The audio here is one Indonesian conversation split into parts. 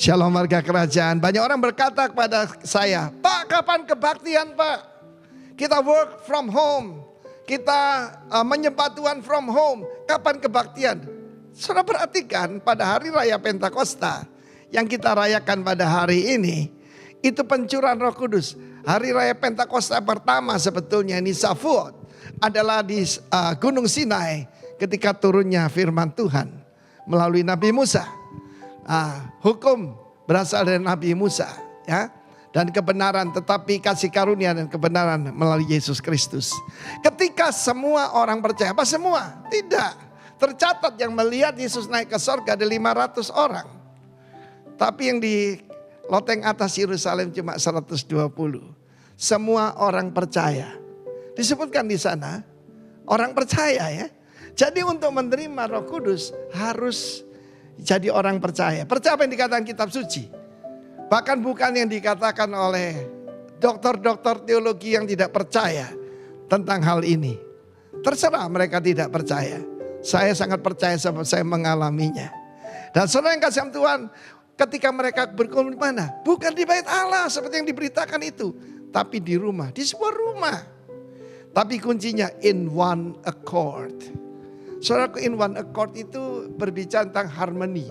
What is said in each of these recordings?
Shalom warga kerajaan. Banyak orang berkata kepada saya, Pak, kapan kebaktian Pak? Kita work from home. Kita menyembah Tuhan from home. Kapan kebaktian? Saudara perhatikan pada hari raya Pentakosta yang kita rayakan pada hari ini, itu pencurahan Roh Kudus. Hari raya Pentakosta pertama sebetulnya ini Shavuot adalah di Gunung Sinai ketika turunnya firman Tuhan melalui Nabi Musa. Hukum berasal dari Nabi Musa, ya, dan kebenaran, tetapi kasih karunia dan kebenaran melalui Yesus Kristus. Ketika semua orang percaya, apa semua? Tidak. Tercatat yang melihat Yesus naik ke sorga ada 500 orang. Tapi yang di loteng atas Yerusalem cuma 120. Semua orang percaya. Disebutkan di sana orang percaya, ya. Jadi untuk menerima Roh Kudus harus jadi orang percaya. Percaya apa yang dikatakan kitab suci. Bahkan bukan yang dikatakan oleh dokter-dokter teologi yang tidak percaya tentang hal ini. Terserah mereka tidak percaya. Saya sangat percaya sebab saya mengalaminya. Dan saudara yang kasih Tuhan, ketika mereka berkumpul di mana? Bukan di bait Allah seperti yang diberitakan itu. Tapi di rumah, di sebuah rumah. Tapi kuncinya in one accord. Saudara, in one accord itu berbicara tentang harmoni.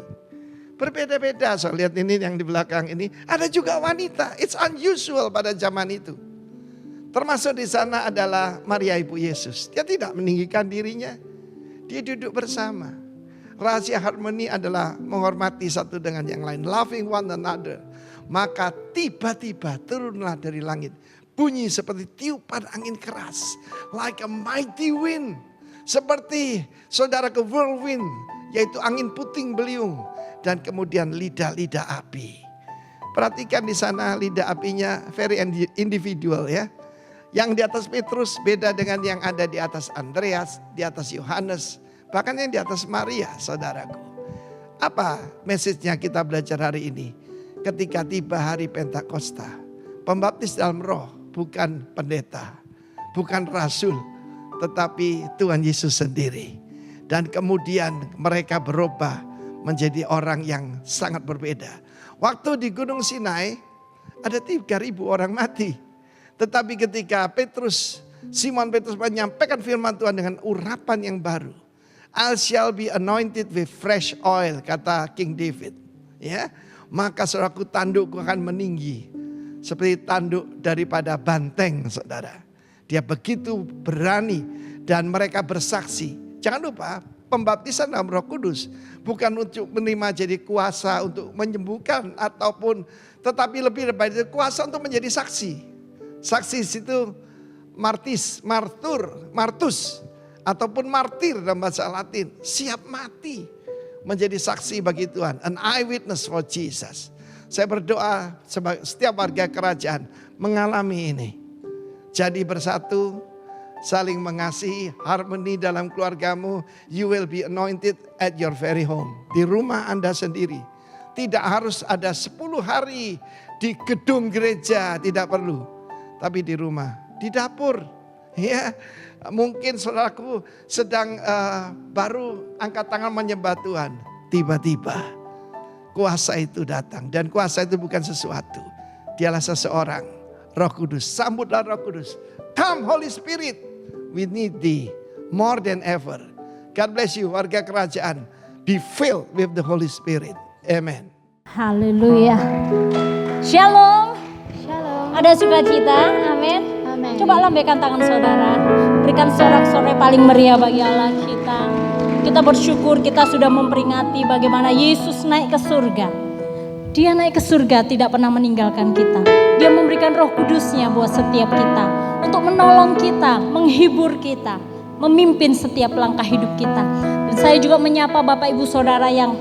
Berbeda-beda, so lihat ini yang di belakang ini. Ada juga wanita, it's unusual pada zaman itu. Termasuk di sana adalah Maria Ibu Yesus. Dia tidak meninggikan dirinya, dia duduk bersama. Rahasia harmoni adalah menghormati satu dengan yang lain. Loving one another. Maka tiba-tiba turunlah dari langit. Bunyi seperti tiupan angin keras. Like a mighty wind. Seperti saudara ke whirlwind, yaitu angin puting beliung. Dan kemudian lidah-lidah api. Perhatikan di sana lidah apinya very individual, ya. Yang di atas Petrus beda dengan yang ada di atas Andreas, di atas Yohanes. Bahkan yang di atas Maria, saudaraku. Apa message-nya kita belajar hari ini? Ketika tiba hari Pentakosta, pembaptis dalam roh bukan pendeta, bukan rasul, tetapi Tuhan Yesus sendiri. Dan kemudian mereka berubah menjadi orang yang sangat berbeda. Waktu di Gunung Sinai ada 3.000 orang mati. Tetapi ketika Simon Petrus menyampaikan firman Tuhan dengan urapan yang baru. I shall be anointed with fresh oil, kata King David. Ya, maka saudaraku, tandukku akan meninggi seperti tanduk daripada banteng, saudara. Dia begitu berani dan mereka bersaksi. Jangan lupa, pembaptisan dalam Roh Kudus bukan untuk menerima jadi kuasa untuk menyembuhkan ataupun, tetapi lebih daripada kuasa untuk menjadi saksi. Saksi situ martus ataupun martir dalam bahasa Latin, siap mati menjadi saksi bagi Tuhan, an eyewitness for Jesus. Saya berdoa setiap warga kerajaan mengalami ini. Jadi bersatu, saling mengasihi, harmoni dalam keluargamu. You will be anointed at your very home. Di rumah Anda sendiri. Tidak harus ada 10 hari di gedung gereja, tidak perlu. Tapi di rumah, di dapur. Ya, mungkin saudaraku sedang baru angkat tangan menyembah Tuhan. Tiba-tiba kuasa itu datang. Dan kuasa itu bukan sesuatu. Dialah seseorang. Roh Kudus, sambutlah Roh Kudus. Come Holy Spirit, we need thee more than ever. God bless you warga kerajaan. Be filled with the Holy Spirit. Amen. Haleluya. Shalom. Shalom. Ada sukacita. Amin. Amin. Coba lambaikan tangan saudara. Berikan sorak-sorai paling meriah bagi Allah kita. Kita bersyukur kita sudah memperingati bagaimana Yesus naik ke surga. Dia naik ke surga tidak pernah meninggalkan kita. Dia memberikan Roh Kudusnya buat setiap kita. Untuk menolong kita, menghibur kita, memimpin setiap langkah hidup kita. Dan saya juga menyapa Bapak Ibu Saudara yang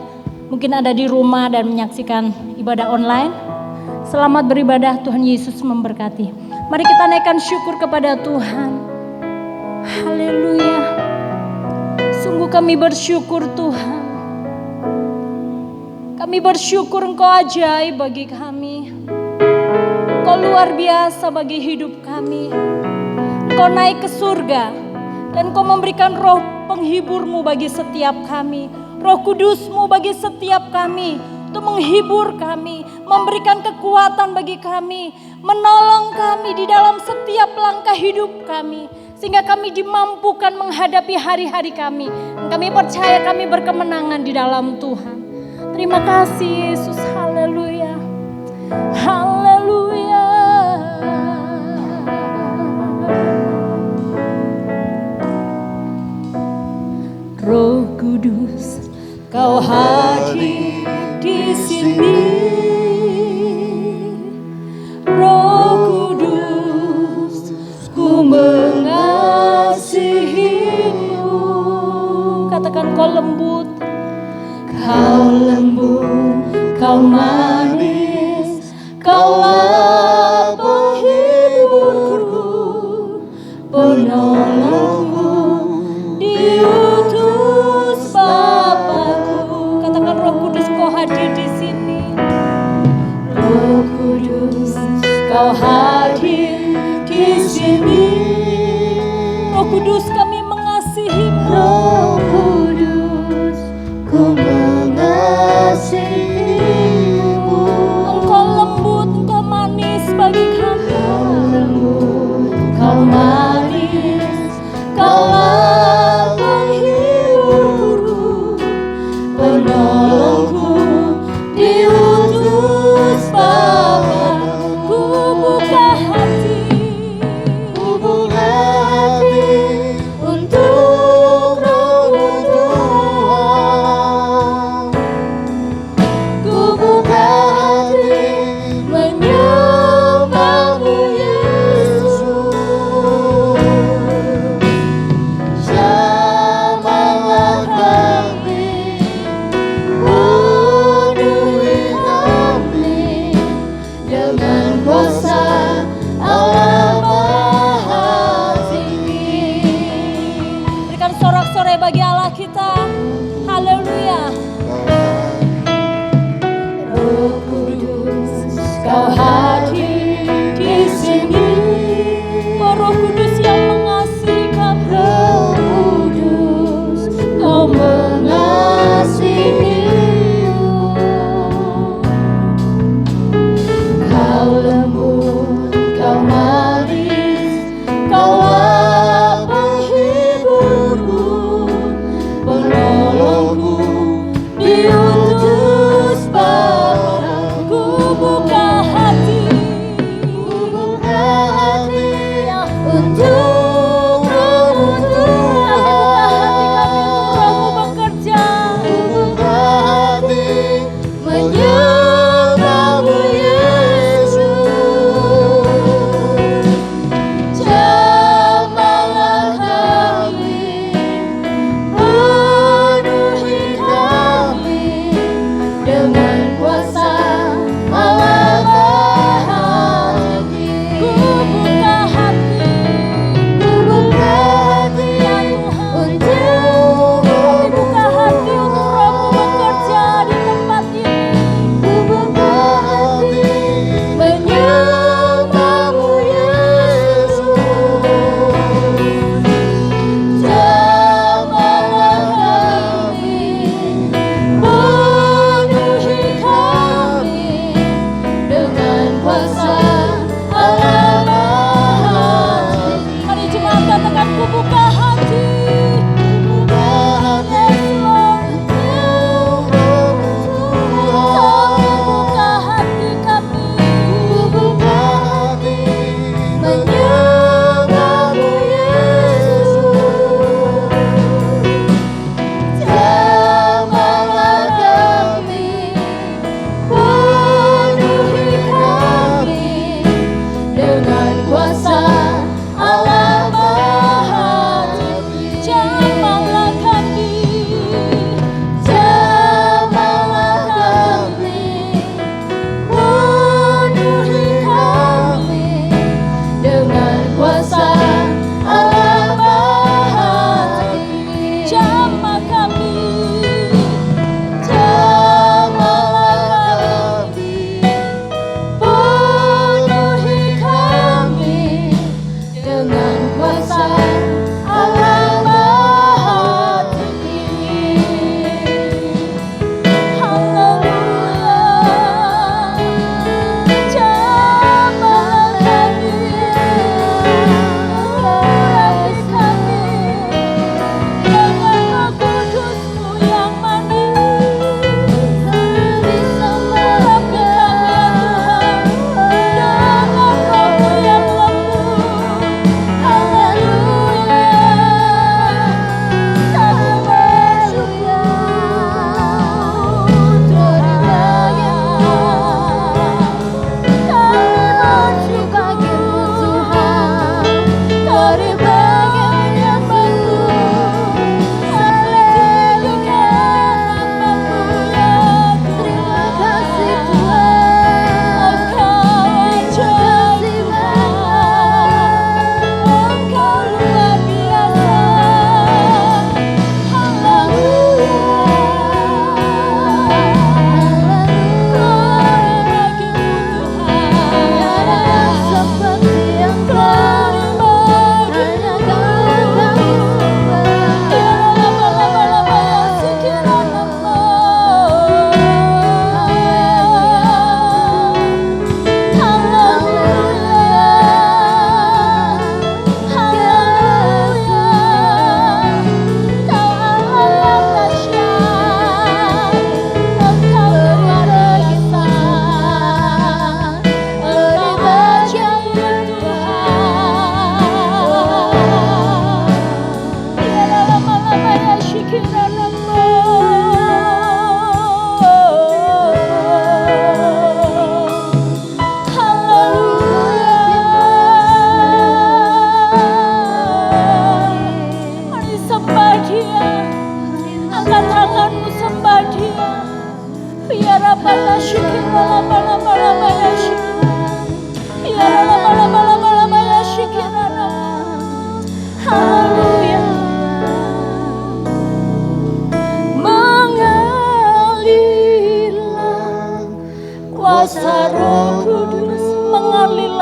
mungkin ada di rumah dan menyaksikan ibadah online. Selamat beribadah, Tuhan Yesus memberkati. Mari kita naikkan syukur kepada Tuhan. Haleluya. Sungguh kami bersyukur Tuhan. Kami bersyukur Engkau ajaib bagi kami. Engkau luar biasa bagi hidup kami. Engkau naik ke surga. Dan Engkau memberikan roh penghibur-Mu bagi setiap kami. Roh Kudus-Mu bagi setiap kami. untuk menghibur kami, memberikan kekuatan bagi kami, menolong kami di dalam setiap langkah hidup kami. Sehingga kami dimampukan menghadapi hari-hari kami. Kami percaya kami berkemenangan di dalam Tuhan. Terima kasih Yesus, haleluya. Haleluya. Roh Kudus, Kau hadir di sini. Roh Kudus, ku mengasihimu. Katakan kau lembut, kau manis, kaulah penghiburku, penolongku, diutus Bapakku. Katakan Roh Kudus, kau hadir di sini. Roh Kudus, kau hadir di sini. Roh Kudus, kami mengasihimu. Roh Kudus, ku mengasihimu. Engkau lembut, engkau manis bagi kami. Kau lembut, kau manis, kaulah penghiburku, penolongku, diutus Bapakku. Buka hati untuk Roh Tuhan. Ku buka hati menyembahmu Yesus. Jamahlah kami, penuhi kami dengan kuasa Allah Maha Tinggi. Berikan sorak-sorai bagi Allah kita. Haleluya. Roh Kudus, kau hadir di sini. Oh, Roh Kudus yang mengasihi kami. Roh Kudus, kau mengasihimu. Kau lembut, kau manis, kaulah penghiburku, penolongku, diutus Bapakku. Buka hati untuk Roh Tuhan. Kami buka hati kami untuk Roh-Mu bekerja. Buka hati menyembahmu Yesus. Jamahlah kami, penuhi kami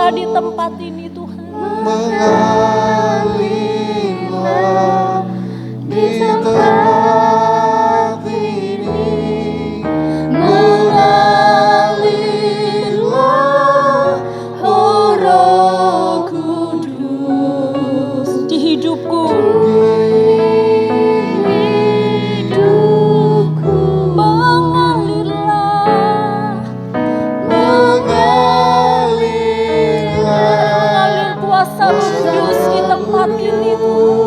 berlimpah di tempat ini Tuhan. Mengalirlah di tempat ini, mengalirlah oh Roh Kudus Di hidupku. Mengalirlah. Mengalir kuasa Roh Kudus di tempat ini Tuhan.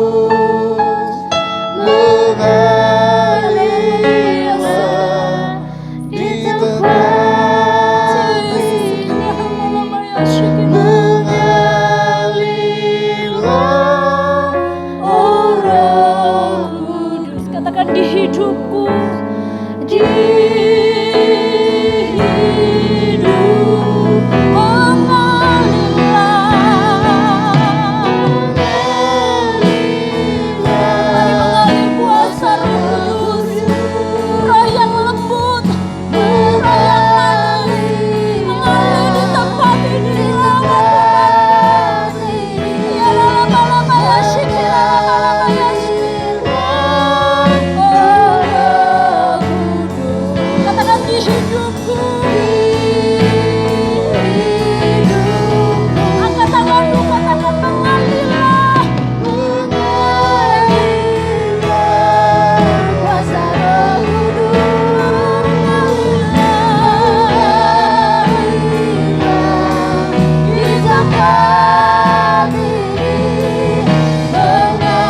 Oh Roh Kudus, katakan di hidupku, di hidup mengalir kuasa Roh Kudus, Roh yang lembut, Roh yang manis, mengalir di tempat ini. Ya lama-lama ya syikir, lama-lama ya syikir. Oh Roh Kudus, katakan di hidupku. Angkat tanganmu, katakan mengalirlah. kuasa Roh Kudus mengalirlah di tempat ini, mengalirlah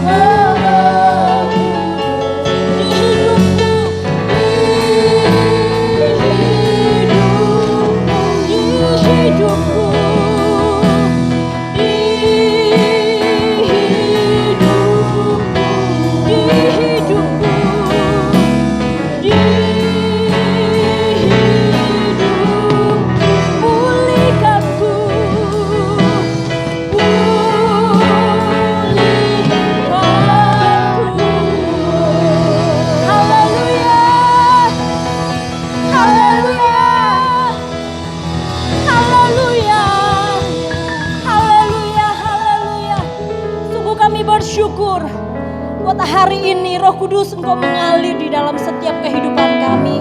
oh Roh Di hidupku, di hidupku, di hidupku, di hidupku, di hidupku, pulihkanku, pulihkanku. Haleluya, haleluya, haleluya, haleluya, haleluya. Sungguh kami bersyukur buat hari ini Roh Kudus Engkau mengalir di dalam setiap kehidupan kami.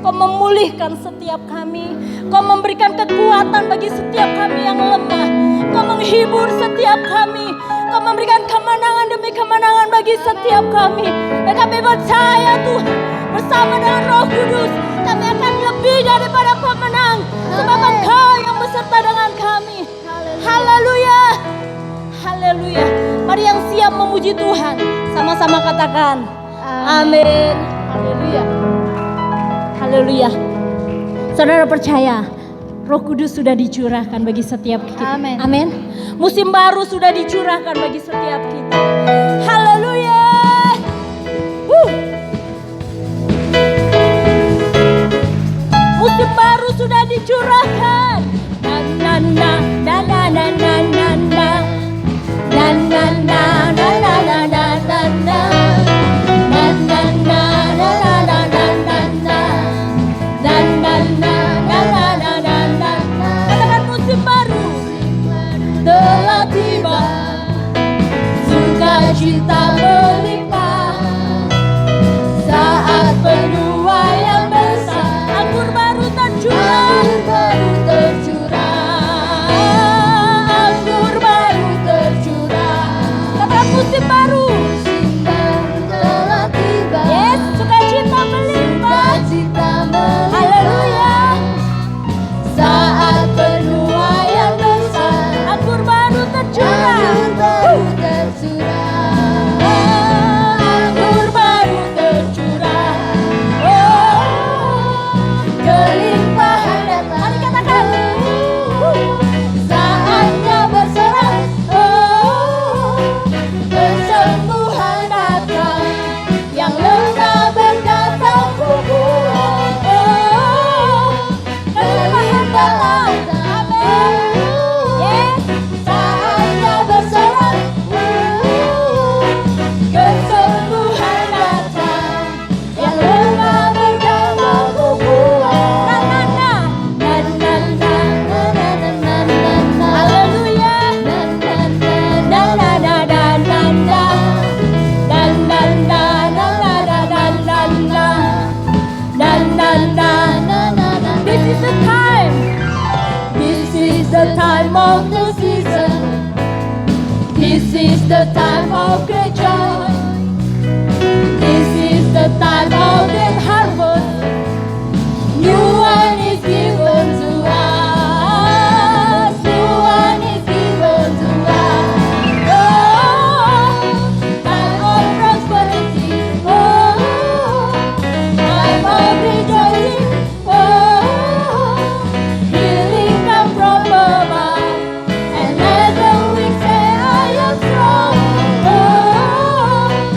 Kau memulihkan setiap kami. Kau memberikan kekuatan bagi setiap kami yang lemah. Kau menghibur setiap kami. Kau memberikan kemenangan demi kemenangan bagi setiap kami. Dan kami percaya Tuhan, bersama dengan Roh Kudus kami akan lebih daripada pemenang. Sebab Engkau yang beserta dengan kami. Haleluya, haleluya. Mari yang siap memuji Tuhan, sama-sama katakan amin. Haleluya, haleluya. Saudara percaya Roh Kudus sudah dicurahkan bagi setiap kita. Amin. Amin. Musim baru sudah dicurahkan bagi setiap kita. Haleluya. Musim baru sudah dicurahkan. Na na na na na na na na. Na na na na na na na na na. Na na na na na na na na na. Na na na na na na na na. Katakan musim baru telah tiba, sukacita melimpah, saat penuai yang besar, anggur baru tercurah, anggur baru tercurah. time of the season. This is the time of great joy. This is the time of great harvest. New wine is given to us. New wine is given to us. Oh, time of prosperity. Oh, time of rejoicing. Oh, healing come from above. And let the weak say, I am strong. Oh,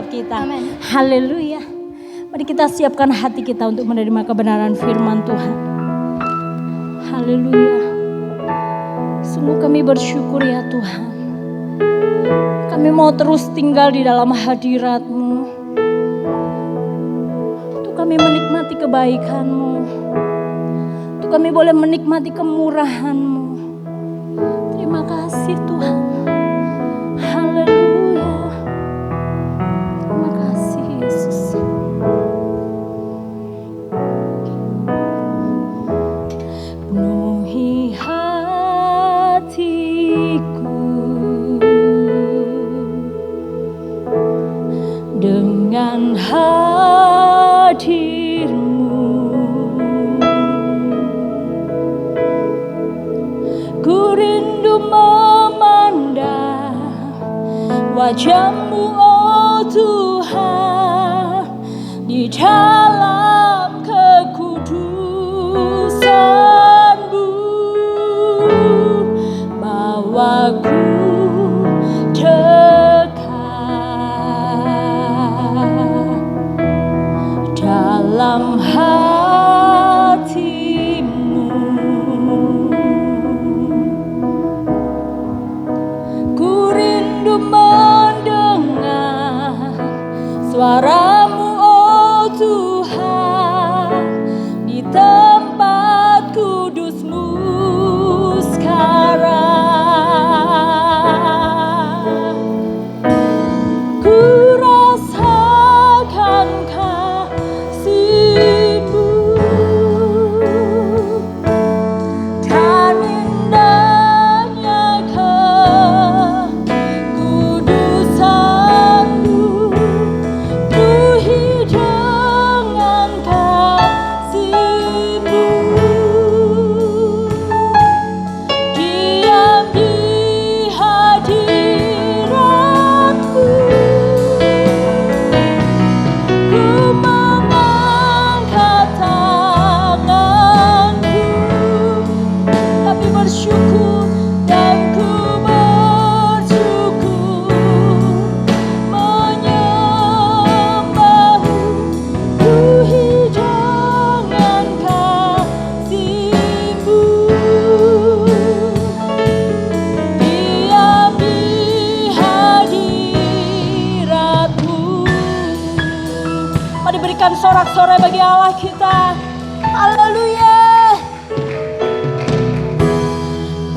setiap kita. Haleluya. Mari kita siapkan hati kita untuk menerima kebenaran firman Tuhan. Haleluya. Sungguh kami bersyukur ya Tuhan. Kami mau terus tinggal di dalam hadirat-Mu. Untuk kami menikmati kebaikan-Mu. Untuk kami boleh menikmati kemurahan-Mu. Terima kasih Tuhan. Haleluya. Terima kasih Yesus. Penuhi hatiku dengan hadir-Mu. Ku rindu memandang wajah-Mu, oh Tuhan, di dalam kekudusan-Mu. Bawaku dekat dalam hati-Mu. Ku rindu mendengar suara-Mu, oh Tuhan, di tempat kudus-Mu sekarang. Ku rasakan kasih-Mu dan indahnya kekudusan-Mu. Penuhi dengan kasih-Mu. Diam di hadirat-Mu. Ku mengangkat tanganku, tapi bersyukur dan ku bersyukur menyembah-Mu. Penuhi dengan kasih-Mu. Diam di hadirat-Mu. Mari berikan sorak-sorai bagi Allah kita. Haleluya.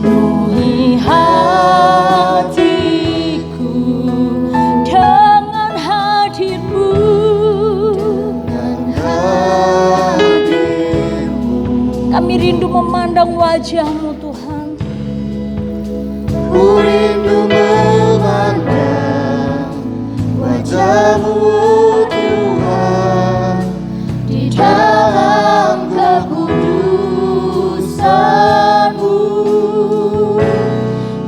Penuhi hatiku dengan hadir-Mu. Kami rindu memandang wajah-Mu Tuhan. Ku rindu memandang wajah-Mu, Tuhan, di dalam kekudusan-Mu.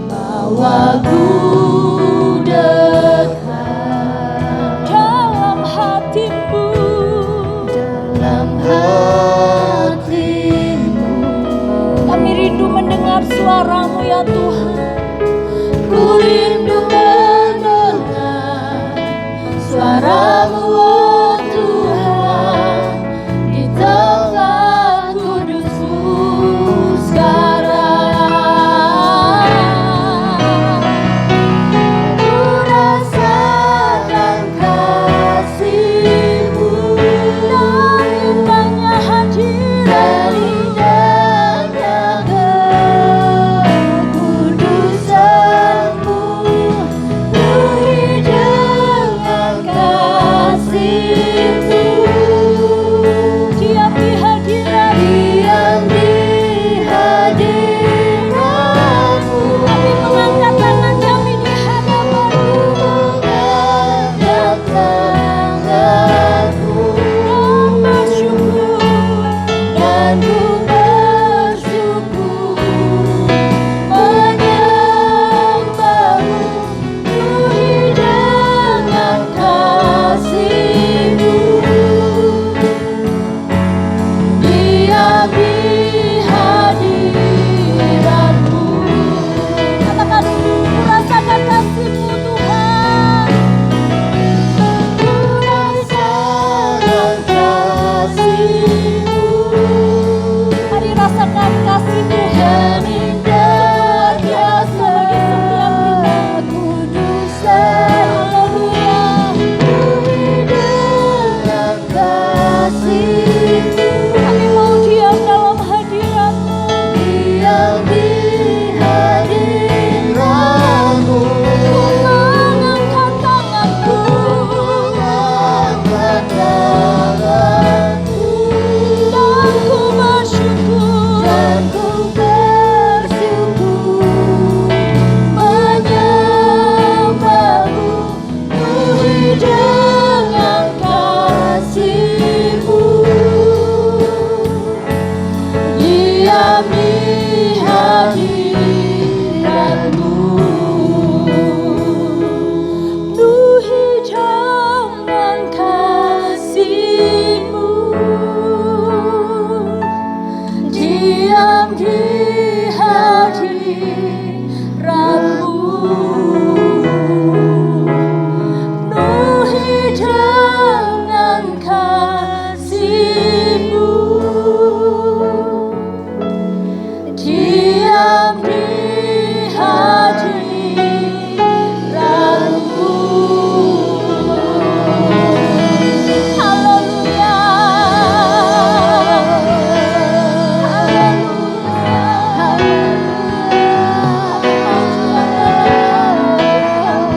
Bawaku dekat Dalam hati-Mu. dalam hati-Mu. Kami rindu mendengar suara-Mu ya Tuhan. Ku rindu mendengar suara-Mu, oh Tuhan, di tempat kudus-Mu sekarang. Ku rasakan kasih-Mu dan indahnya hadirat-Mu. Kekudusan-Mu. Penuhi dengan Mari rasakan kasih Tuhan indah biasa bagi setiap kita. Kudusan, Haleluya. dengan kasih-Mu, Kami mau diam dalam hadirat-Mu. diam di hadirat-Mu. Ku mengangkat tanganku. Angkat tanganku, Dan ku bersyukur. dan ku bersyukur menyembah-Mu, penuhi dengan kasih-Mu. Diam di hadirat-Mu, Penuhi dengan kasih-Mu. diam di hadirat-Mu, Penuhi dengan kasih-Mu. diam di hadirat-Mu. Haleluya.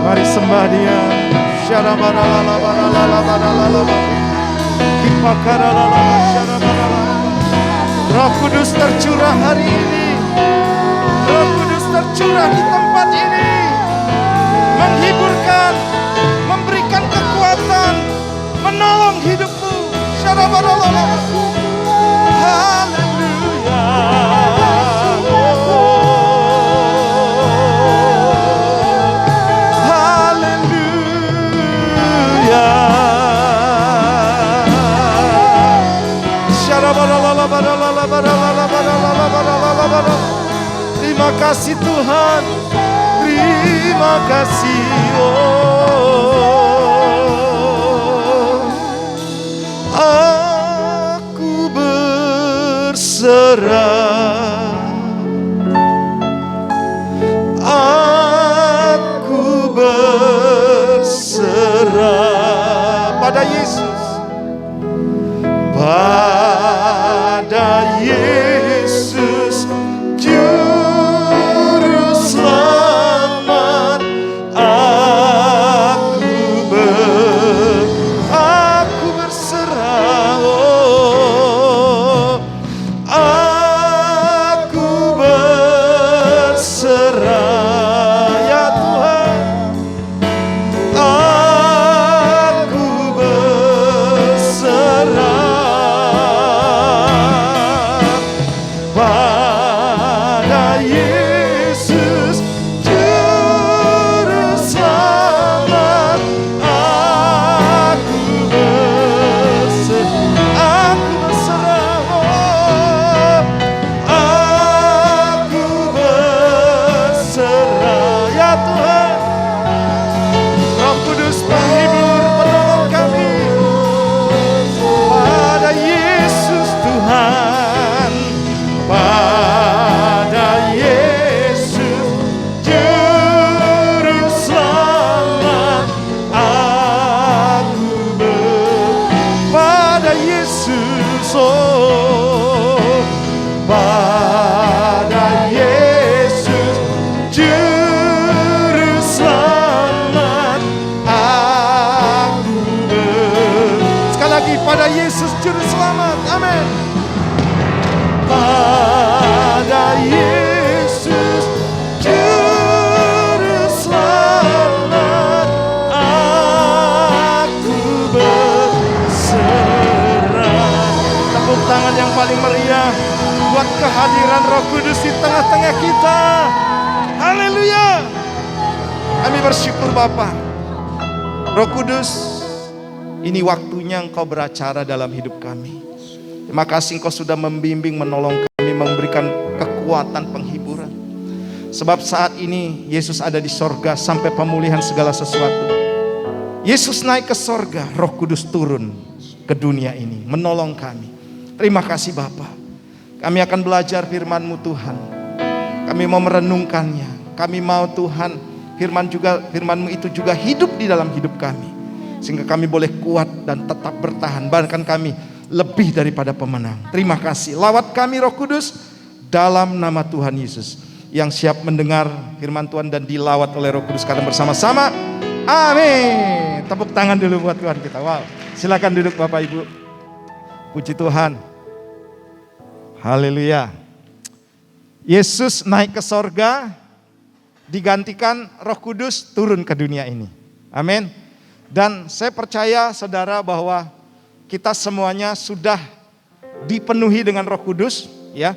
Mari sembah Dia. Roh Kudus tercurah hari ini. Roh Kudus tercurah di tempat ini, menghiburkan, memberikan kekuatan, menolong hidupmu. Haleluya. Terima kasih Tuhan, terima kasih. Aku berserah, aku berserah pada Yesus, pada Yesus Juru Selamat. Aku berserah, oh, aku berserah ya Tuhan. Aku berserah pada Yesus Juru Selamat. Aku berserah, oh, aku berserah ya Tuhan. Roh Kudus penghibur, penolong kami, pada Yesus Tuhan, pada Yesus Juru Selamat. Aku pada Yesus, oh, pada Yesus Juru Selamat. Aku sekali lagi, pada Yesus Juru Selamat. Amin. Pada Yesus Juru Selamat. Aku berserah. Tepuk tangan yang paling meriah buat kehadiran Roh Kudus di tengah-tengah kita. Haleluya. Kami bersyukur Bapa. Roh Kudus, ini waktunya Engkau beracara dalam hidup kami. Terima kasih Engkau sudah membimbing, menolong kami, memberikan kekuatan, penghiburan. Sebab saat ini Yesus ada di sorga sampai pemulihan segala sesuatu. Yesus naik ke sorga, Roh Kudus turun. ke dunia ini, menolong kami. Terima kasih Bapa. Kami akan belajar firman-Mu Tuhan. Kami mau merenungkannya. Kami mau Tuhan firman-Mu itu juga hidup di dalam hidup kami. Sehingga kami boleh kuat dan tetap bertahan. Bahkan kami lebih daripada pemenang. Terima kasih. Lawat kami Roh Kudus dalam nama Tuhan Yesus. Yang siap mendengar firman Tuhan dan dilawat oleh Roh Kudus sekarang bersama-sama. Amin. Tepuk tangan dulu buat Tuhan kita. Wow. Silakan duduk Bapak Ibu. Puji Tuhan. Haleluya. Yesus naik ke sorga, digantikan Roh Kudus turun ke dunia ini. Amin. Dan saya percaya saudara bahwa kita semuanya sudah dipenuhi dengan Roh Kudus, ya.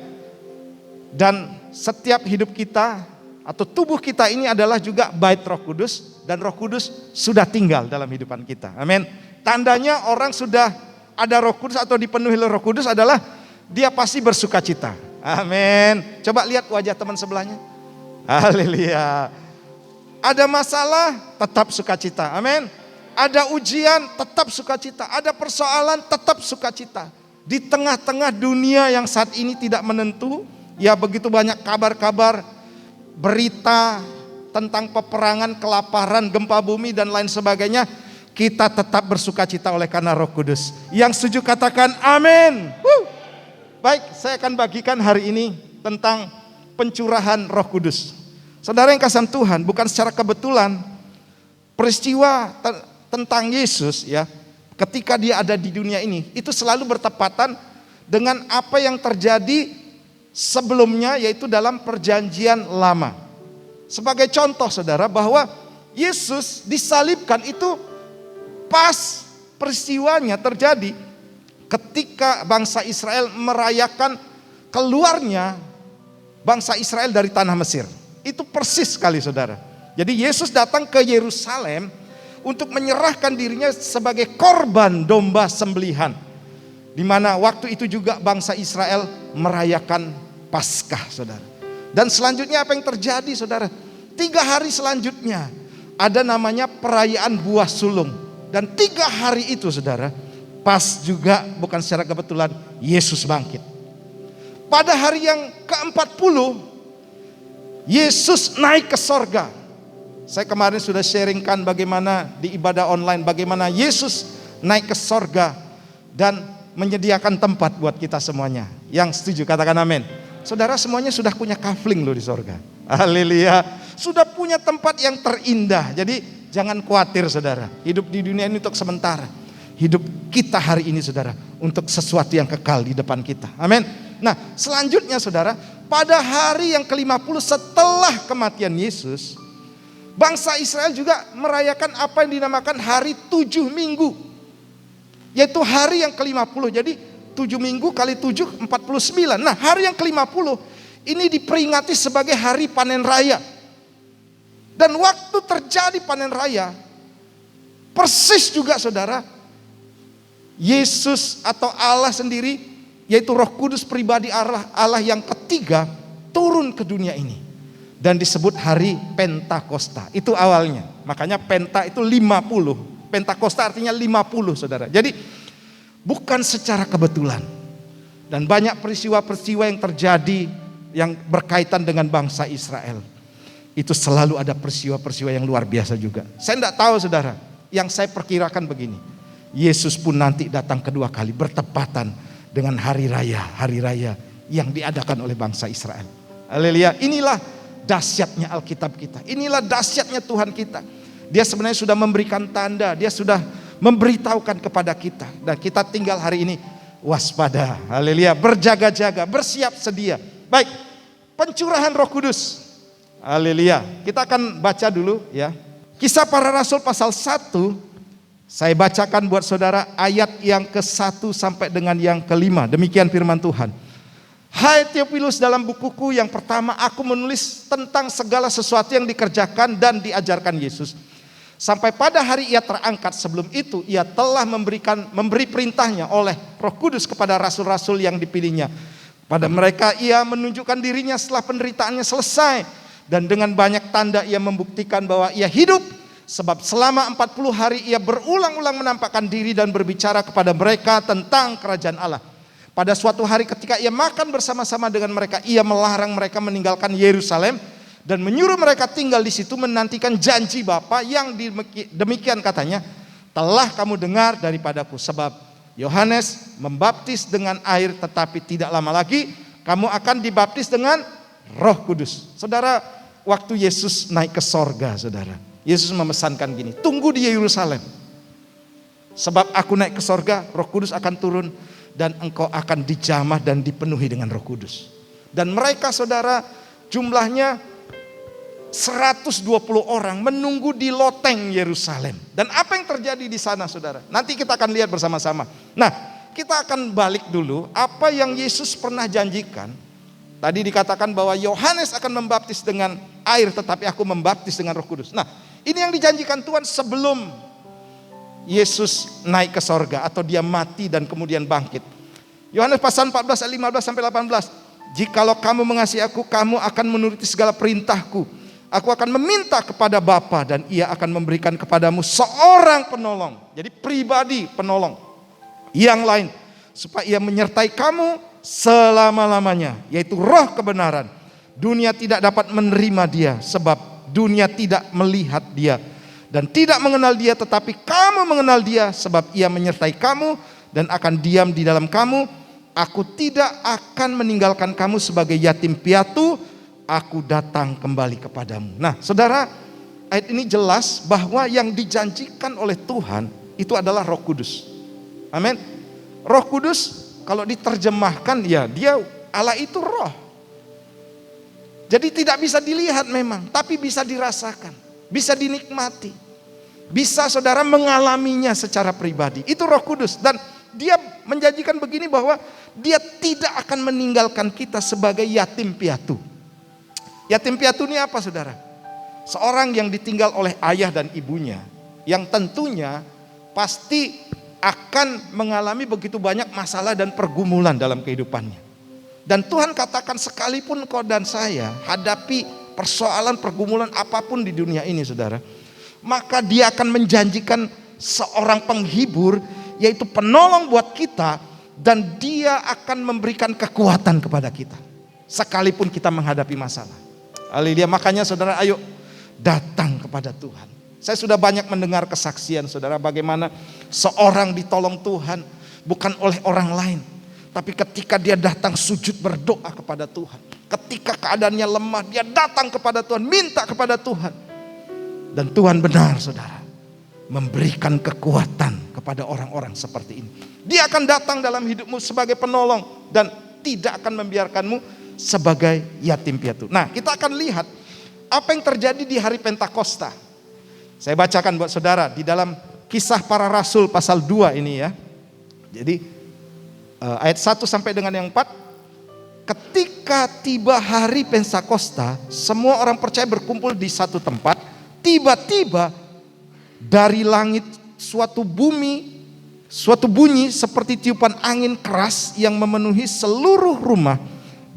Dan setiap hidup kita atau tubuh kita ini adalah juga bait Roh Kudus, dan Roh Kudus sudah tinggal dalam kehidupan kita. Amin. Tandanya orang sudah ada Roh Kudus atau dipenuhi oleh Roh Kudus adalah dia pasti bersukacita. Amin. Coba lihat wajah teman sebelahnya. Haleluya. Ada masalah, tetap sukacita. Amin. Ada ujian, tetap sukacita. Ada persoalan, tetap sukacita. Di tengah-tengah dunia yang saat ini tidak menentu, ya begitu banyak kabar-kabar, berita tentang peperangan, kelaparan, gempa bumi dan lain sebagainya, kita tetap bersukacita oleh karena Roh Kudus. Yang setuju katakan amin. Baik, saya akan bagikan hari ini tentang pencurahan Roh Kudus. Saudara yang kasih Tuhan, bukan secara kebetulan peristiwa tentang Yesus, ya, ketika dia ada di dunia ini, itu selalu bertepatan dengan apa yang terjadi sebelumnya, yaitu dalam perjanjian lama. Sebagai contoh saudara, bahwa Yesus disalibkan itu pas peristiwanya terjadi ketika bangsa Israel merayakan keluarnya bangsa Israel dari tanah Mesir. Itu persis sekali saudara. Jadi Yesus datang ke Yerusalem untuk menyerahkan dirinya sebagai korban domba sembelihan. Di mana waktu itu juga bangsa Israel merayakan Paskah saudara. Dan selanjutnya apa yang terjadi saudara? 3 hari selanjutnya ada namanya perayaan buah sulung. Dan 3 hari itu saudara, pas juga bukan secara kebetulan Yesus bangkit. Pada hari yang ke-40 Yesus naik ke sorga. Saya kemarin sudah sharingkan bagaimana di ibadah online, bagaimana Yesus naik ke sorga dan menyediakan tempat buat kita semuanya. Yang setuju katakan amin. Saudara semuanya sudah punya kafling loh di sorga. Haleluya. Sudah punya tempat yang terindah. Jadi jangan khawatir saudara. Hidup di dunia ini untuk sementara. Hidup kita hari ini saudara untuk sesuatu yang kekal di depan kita. Amin. Nah selanjutnya saudara, pada hari yang ke-50 setelah kematian Yesus, bangsa Israel juga merayakan apa yang dinamakan hari 7 minggu. Yaitu hari yang ke-50. Jadi 7 minggu kali 7, 49. Nah hari yang ke-50 ini diperingati sebagai hari panen raya. Dan waktu terjadi panen raya, persis juga saudara, Yesus atau Allah sendiri, yaitu Roh Kudus pribadi Allah yang ketiga, turun ke dunia ini. Dan disebut hari Pentakosta. Itu awalnya. Makanya Penta itu 50. Pentakosta artinya 50 saudara. Jadi bukan secara kebetulan. Dan banyak peristiwa-peristiwa yang terjadi yang berkaitan dengan bangsa Israel. Itu selalu ada peristiwa-peristiwa yang luar biasa juga. Saya tidak tahu saudara. Yang saya perkirakan begini. Yesus pun nanti datang kedua kali bertepatan dengan hari raya yang diadakan oleh bangsa Israel. Haleluya. Inilah dahsyatnya Alkitab kita. Inilah dahsyatnya Tuhan kita. Dia sebenarnya sudah memberikan tanda, dia sudah memberitahukan kepada kita. Dan kita tinggal hari ini waspada. Haleluya. Berjaga-jaga, bersiap sedia. Baik, pencurahan Roh Kudus. Haleluya. Kita akan baca dulu ya. Kisah Para Rasul pasal 1. Saya bacakan buat saudara ayat yang ke-1 sampai dengan yang ke-5. Demikian firman Tuhan. Hai Theophilus, dalam bukuku yang pertama aku menulis tentang segala sesuatu yang dikerjakan dan diajarkan Yesus. Sampai pada hari ia terangkat, sebelum itu ia telah memberi perintahnya oleh Roh Kudus kepada rasul-rasul yang dipilihnya. Pada mereka ia menunjukkan dirinya setelah penderitaannya selesai. Dan dengan banyak tanda ia membuktikan bahwa ia hidup Sebab selama 40 hari ia berulang-ulang menampakkan diri dan berbicara kepada mereka tentang kerajaan Allah. Pada suatu hari ketika ia makan bersama-sama dengan mereka, ia melarang mereka meninggalkan Yerusalem dan menyuruh mereka tinggal di situ menantikan janji Bapa yang demikian katanya, telah kamu dengar daripadaku. Sebab Yohanes membaptis dengan air, tetapi tidak lama lagi kamu akan dibaptis dengan Roh Kudus. Saudara, waktu Yesus naik ke sorga, saudara, Yesus memesankan gini, tunggu di Yerusalem. Sebab aku naik ke sorga, Roh Kudus akan turun dan engkau akan dijamah dan dipenuhi dengan Roh Kudus. Dan mereka, saudara, jumlahnya 120 orang menunggu di loteng Yerusalem. Dan apa yang terjadi di sana, saudara? Nanti kita akan lihat bersama-sama. Nah, kita akan balik dulu apa yang Yesus pernah janjikan. Tadi dikatakan bahwa Yohanes akan membaptis dengan air, tetapi aku membaptis dengan Roh Kudus. Nah, ini yang dijanjikan Tuhan sebelum Yesus naik ke sorga atau dia mati dan kemudian bangkit. Yohanes pasal 14 ayat 15 sampai 18. Jikalau kamu mengasihi aku, kamu akan menuruti segala perintahku. Aku akan meminta kepada Bapa dan ia akan memberikan kepadamu seorang penolong. Jadi pribadi penolong yang lain. Supaya ia menyertai kamu selama-lamanya. Yaitu Roh kebenaran. Dunia tidak dapat menerima dia. Sebab dunia tidak melihat dia. Dan tidak mengenal dia, tetapi kamu mengenal dia. Sebab ia menyertai kamu dan akan diam di dalam kamu. Aku tidak akan meninggalkan kamu sebagai yatim piatu. Aku datang kembali kepadamu. Nah, saudara, ayat ini jelas bahwa yang dijanjikan oleh Tuhan itu adalah Roh Kudus. Amin. Roh Kudus kalau diterjemahkan, ya dia, Allah itu roh. Jadi tidak bisa dilihat memang, tapi bisa dirasakan, bisa dinikmati. Bisa saudara mengalaminya secara pribadi. Itu Roh Kudus. Dan dia menjanjikan begini bahwa dia tidak akan meninggalkan kita sebagai yatim piatu. Yatim piatu ini apa, saudara? Seorang yang ditinggal oleh ayah dan ibunya, yang tentunya pasti akan mengalami begitu banyak masalah dan pergumulan dalam kehidupannya. Dan Tuhan katakan, sekalipun kau dan saya hadapi persoalan pergumulan apapun di dunia ini, saudara, maka dia akan menjanjikan seorang penghibur, yaitu penolong buat kita, dan dia akan memberikan kekuatan kepada kita sekalipun kita menghadapi masalah. Haleluya. Makanya saudara, ayo datang kepada Tuhan. Saya sudah banyak mendengar kesaksian, saudara, bagaimana seorang ditolong Tuhan bukan oleh orang lain, tapi ketika dia datang sujud berdoa kepada Tuhan. Ketika keadaannya lemah, dia datang kepada Tuhan, minta kepada Tuhan. Dan Tuhan benar, saudara, memberikan kekuatan kepada orang-orang seperti ini. Dia akan datang dalam hidupmu sebagai penolong dan tidak akan membiarkanmu sebagai yatim piatu. Nah, kita akan lihat apa yang terjadi di hari Pentakosta. Saya bacakan buat saudara di dalam Kisah Para Rasul pasal 2 ini ya. Jadi ayat 1 sampai dengan yang 4. Ketika tiba hari Pentakosta, semua orang percaya berkumpul di satu tempat. Tiba-tiba dari langit suatu bunyi seperti tiupan angin keras yang memenuhi seluruh rumah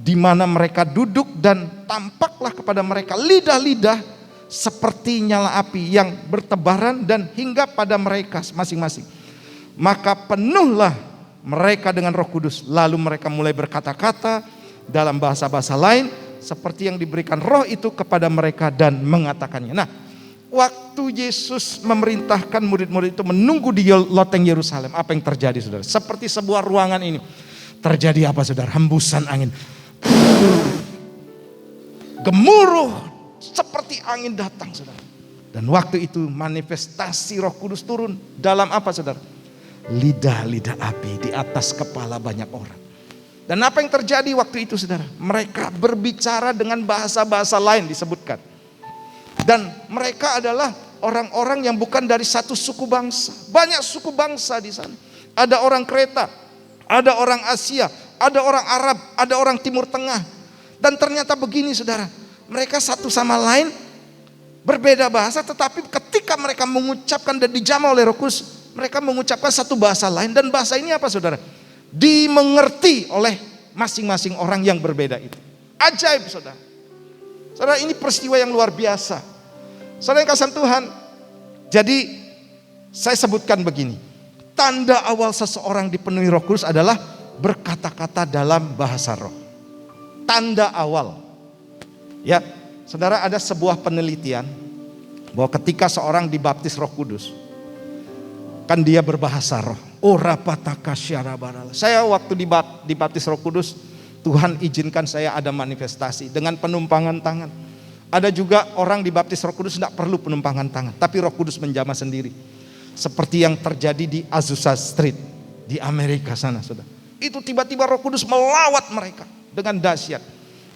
di mana mereka duduk, dan tampaklah kepada mereka lidah-lidah seperti nyala api yang bertebaran dan hingga pada mereka masing-masing. Maka penuhlah mereka dengan Roh Kudus, lalu mereka mulai berkata-kata dalam bahasa-bahasa lain seperti yang diberikan Roh itu kepada mereka dan mengatakannya. Nah, waktu Yesus memerintahkan murid-murid itu menunggu di loteng Yerusalem, apa yang terjadi, saudara? Seperti sebuah ruangan ini terjadi apa, saudara? Hembusan angin, gemuruh seperti angin datang, saudara. Dan waktu itu manifestasi Roh Kudus turun dalam apa, saudara? Lidah-lidah api di atas kepala banyak orang. Dan apa yang terjadi waktu itu, saudara? Mereka berbicara dengan bahasa-bahasa lain disebutkan. Dan mereka adalah orang-orang yang bukan dari satu suku bangsa. Banyak suku bangsa di sana. Ada orang Kreta, ada orang Asia, ada orang Arab, ada orang Timur Tengah. Dan ternyata begini, saudara, mereka satu sama lain berbeda bahasa, tetapi ketika mereka mengucapkan dan dijamah oleh Roh Kudus, mereka mengucapkan satu bahasa lain. Dan bahasa ini apa, saudara? Dimengerti oleh masing-masing orang yang berbeda itu. Ajaib, saudara. Saudara, ini peristiwa yang luar biasa. Saudara yang kasih Tuhan, Jadi saya sebutkan begini. Tanda awal seseorang dipenuhi Roh Kudus adalah berkata-kata dalam bahasa roh. Tanda awal. Ya, saudara, ada sebuah penelitian bahwa ketika seorang dibaptis Roh Kudus, kan dia berbahasa roh. Oh rapataka syarabarala. Saya waktu dibaptis Roh Kudus, Tuhan izinkan saya ada manifestasi dengan penumpangan tangan. Ada juga orang dibaptis Roh Kudus tidak perlu penumpangan tangan, tapi Roh Kudus menjamah sendiri. Seperti yang terjadi di Azusa Street di Amerika sana, saudara. Itu tiba-tiba Roh Kudus melawat mereka dengan dahsyat.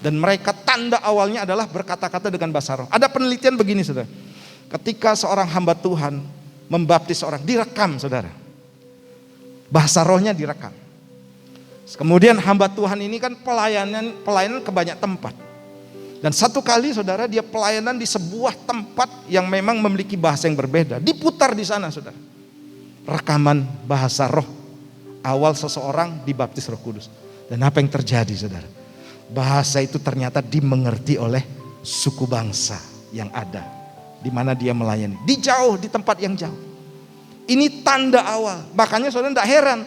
Dan mereka tanda awalnya adalah berkata-kata dengan bahasa roh. Ada penelitian begini, saudara. Ketika seorang hamba Tuhan membaptis orang, direkam, saudara. Bahasa rohnya direkam. Kemudian hamba Tuhan ini kan pelayanan ke banyak tempat. Dan satu kali, saudara, dia pelayanan di sebuah tempat yang memang memiliki bahasa yang berbeda. Diputar di sana, saudara. Rekaman bahasa roh awal seseorang dibaptis Roh Kudus. Dan apa yang terjadi, saudara? Bahasa itu ternyata dimengerti oleh suku bangsa yang ada di mana dia melayani. Di tempat yang jauh. Ini tanda awal. Makanya saudara tidak heran.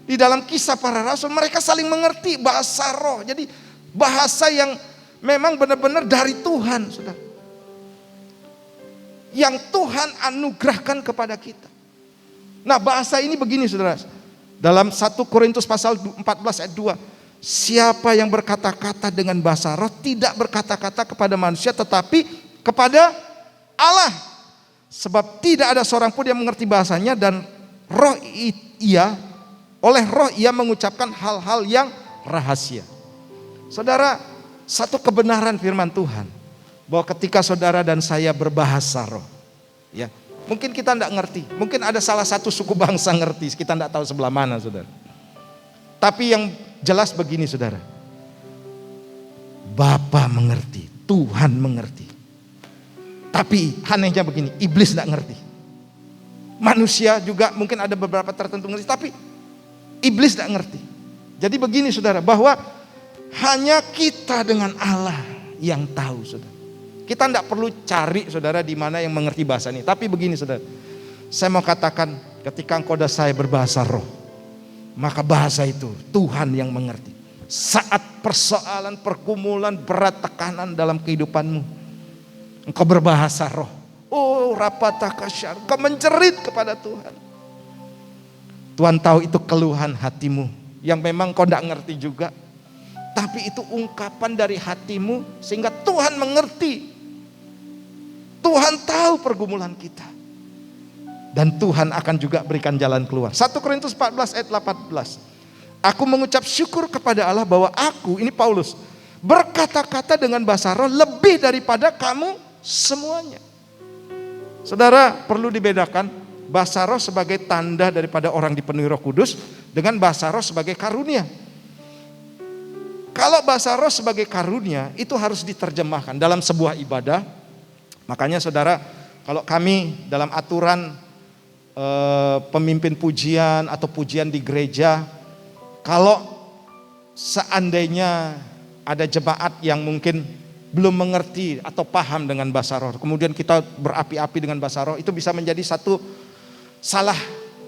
Di dalam Kisah Para Rasul mereka saling mengerti bahasa roh. Jadi bahasa yang memang benar-benar dari Tuhan, saudara. Yang Tuhan anugerahkan kepada kita. Nah, bahasa ini begini, saudara. Dalam 1 Korintus pasal 14 ayat 2. Siapa yang berkata-kata dengan bahasa roh tidak berkata-kata kepada manusia tetapi kepada Allah. Sebab tidak ada seorang pun yang mengerti bahasanya dan oleh roh ia mengucapkan hal-hal yang rahasia. Saudara, satu kebenaran firman Tuhan bahwa ketika saudara dan saya berbahasa roh, ya, mungkin kita tidak ngerti, mungkin ada salah satu suku bangsa ngerti, kita tidak tahu sebelah mana, saudara. Tapi yang jelas begini, saudara, Bapa mengerti, Tuhan mengerti. Tapi anehnya begini, iblis tidak ngerti. Manusia juga mungkin ada beberapa tertentu ngerti, tapi iblis tidak ngerti. Jadi begini, saudara, bahwa hanya kita dengan Allah yang tahu, saudara. Kita tidak perlu cari, saudara, di mana yang mengerti bahasa ini. Tapi begini, saudara, saya mau katakan ketika engkau dan saya berbahasa roh, maka bahasa itu Tuhan yang mengerti. Saat persoalan, pergumulan, berat, tekanan dalam kehidupanmu, engkau berbahasa roh. Oh rapatakasyar, engkau menjerit kepada Tuhan. Tuhan tahu itu keluhan hatimu yang memang kau tidak ngerti juga. Tapi itu ungkapan dari hatimu sehingga Tuhan mengerti. Tuhan tahu pergumulan kita. Dan Tuhan akan juga berikan jalan keluar. 1 Korintus 14 ayat 18. Aku mengucap syukur kepada Allah bahwa aku, ini Paulus, berkata-kata dengan bahasa roh lebih daripada kamu semuanya. Saudara, perlu dibedakan bahasa roh sebagai tanda daripada orang dipenuhi Roh Kudus dengan bahasa roh sebagai karunia. Kalau bahasa roh sebagai karunia itu harus diterjemahkan dalam sebuah ibadah. Makanya saudara, kalau kami dalam aturan pemimpin pujian atau pujian di gereja, kalau seandainya ada jemaat yang mungkin belum mengerti atau paham dengan bahasa roh, kemudian kita berapi-api dengan bahasa roh, itu bisa menjadi satu salah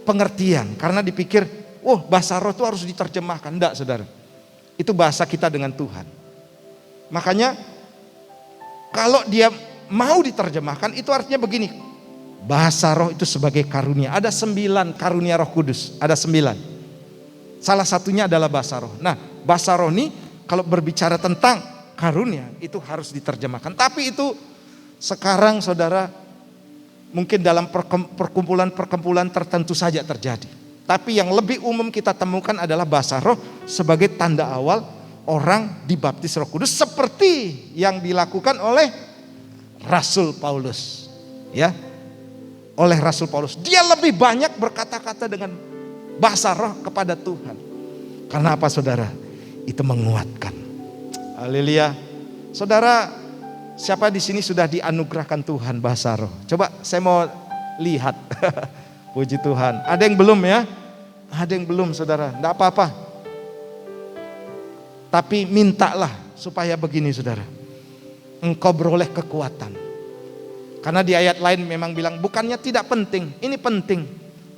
pengertian karena dipikir, oh bahasa roh itu harus diterjemahkan. Enggak, saudara. Itu bahasa kita dengan Tuhan. Makanya kalau dia mau diterjemahkan itu artinya begini, bahasa roh itu sebagai karunia. Ada 9 karunia Roh Kudus, ada 9. Salah satunya adalah bahasa roh. Nah, bahasa roh ini kalau berbicara tentang karunia itu harus diterjemahkan. Tapi itu sekarang saudara mungkin dalam perkumpulan-perkumpulan tertentu saja terjadi. Tapi yang lebih umum kita temukan adalah bahasa roh sebagai tanda awal orang dibaptis Roh Kudus seperti yang dilakukan oleh Rasul Paulus. Ya. Oleh Rasul Paulus. Dia lebih banyak berkata-kata dengan bahasa roh kepada Tuhan. Karena apa, saudara? Itu menguatkan. Haleluya. Saudara, siapa di sini sudah dianugerahkan Tuhan bahasa roh? Coba saya mau lihat. Puji Tuhan. Ada yang belum ya? Ada yang belum, saudara. Enggak apa-apa. Tapi mintalah supaya begini, saudara. Engkau beroleh kekuatan. Karena di ayat lain memang bilang bukannya tidak penting, ini penting,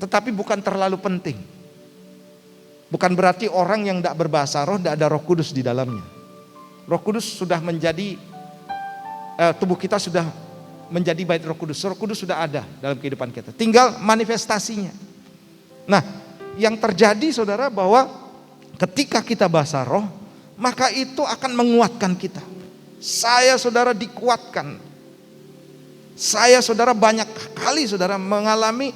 tetapi bukan terlalu penting. Bukan berarti orang yang tidak berbahasa roh tidak ada Roh Kudus di dalamnya. Roh Kudus sudah menjadi, tubuh kita sudah menjadi bait Roh Kudus. Roh Kudus sudah ada dalam kehidupan kita. Tinggal manifestasinya. Nah, yang terjadi saudara bahwa ketika kita bahasa roh, maka itu akan menguatkan kita. Saya saudara dikuatkan. Saya saudara banyak kali saudara mengalami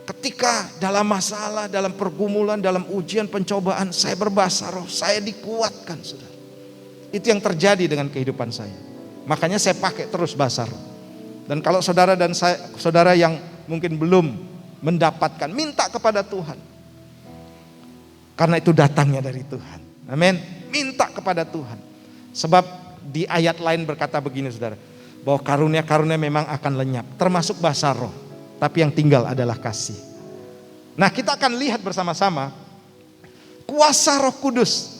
ketika dalam masalah, dalam pergumulan, dalam ujian, pencobaan, saya berbahasa roh, saya dikuatkan saudara. Itu yang terjadi dengan kehidupan saya. Makanya saya pakai terus bahasa roh. Dan kalau saudara dan saya, saudara yang mungkin belum mendapatkan, minta kepada Tuhan. Karena itu datangnya dari Tuhan. Amin. Minta kepada Tuhan. Sebab di ayat lain berkata begini saudara, bahwa karunia-karunia memang akan lenyap, termasuk bahasa roh. Tapi yang tinggal adalah kasih. Nah, kita akan lihat bersama-sama kuasa Roh Kudus.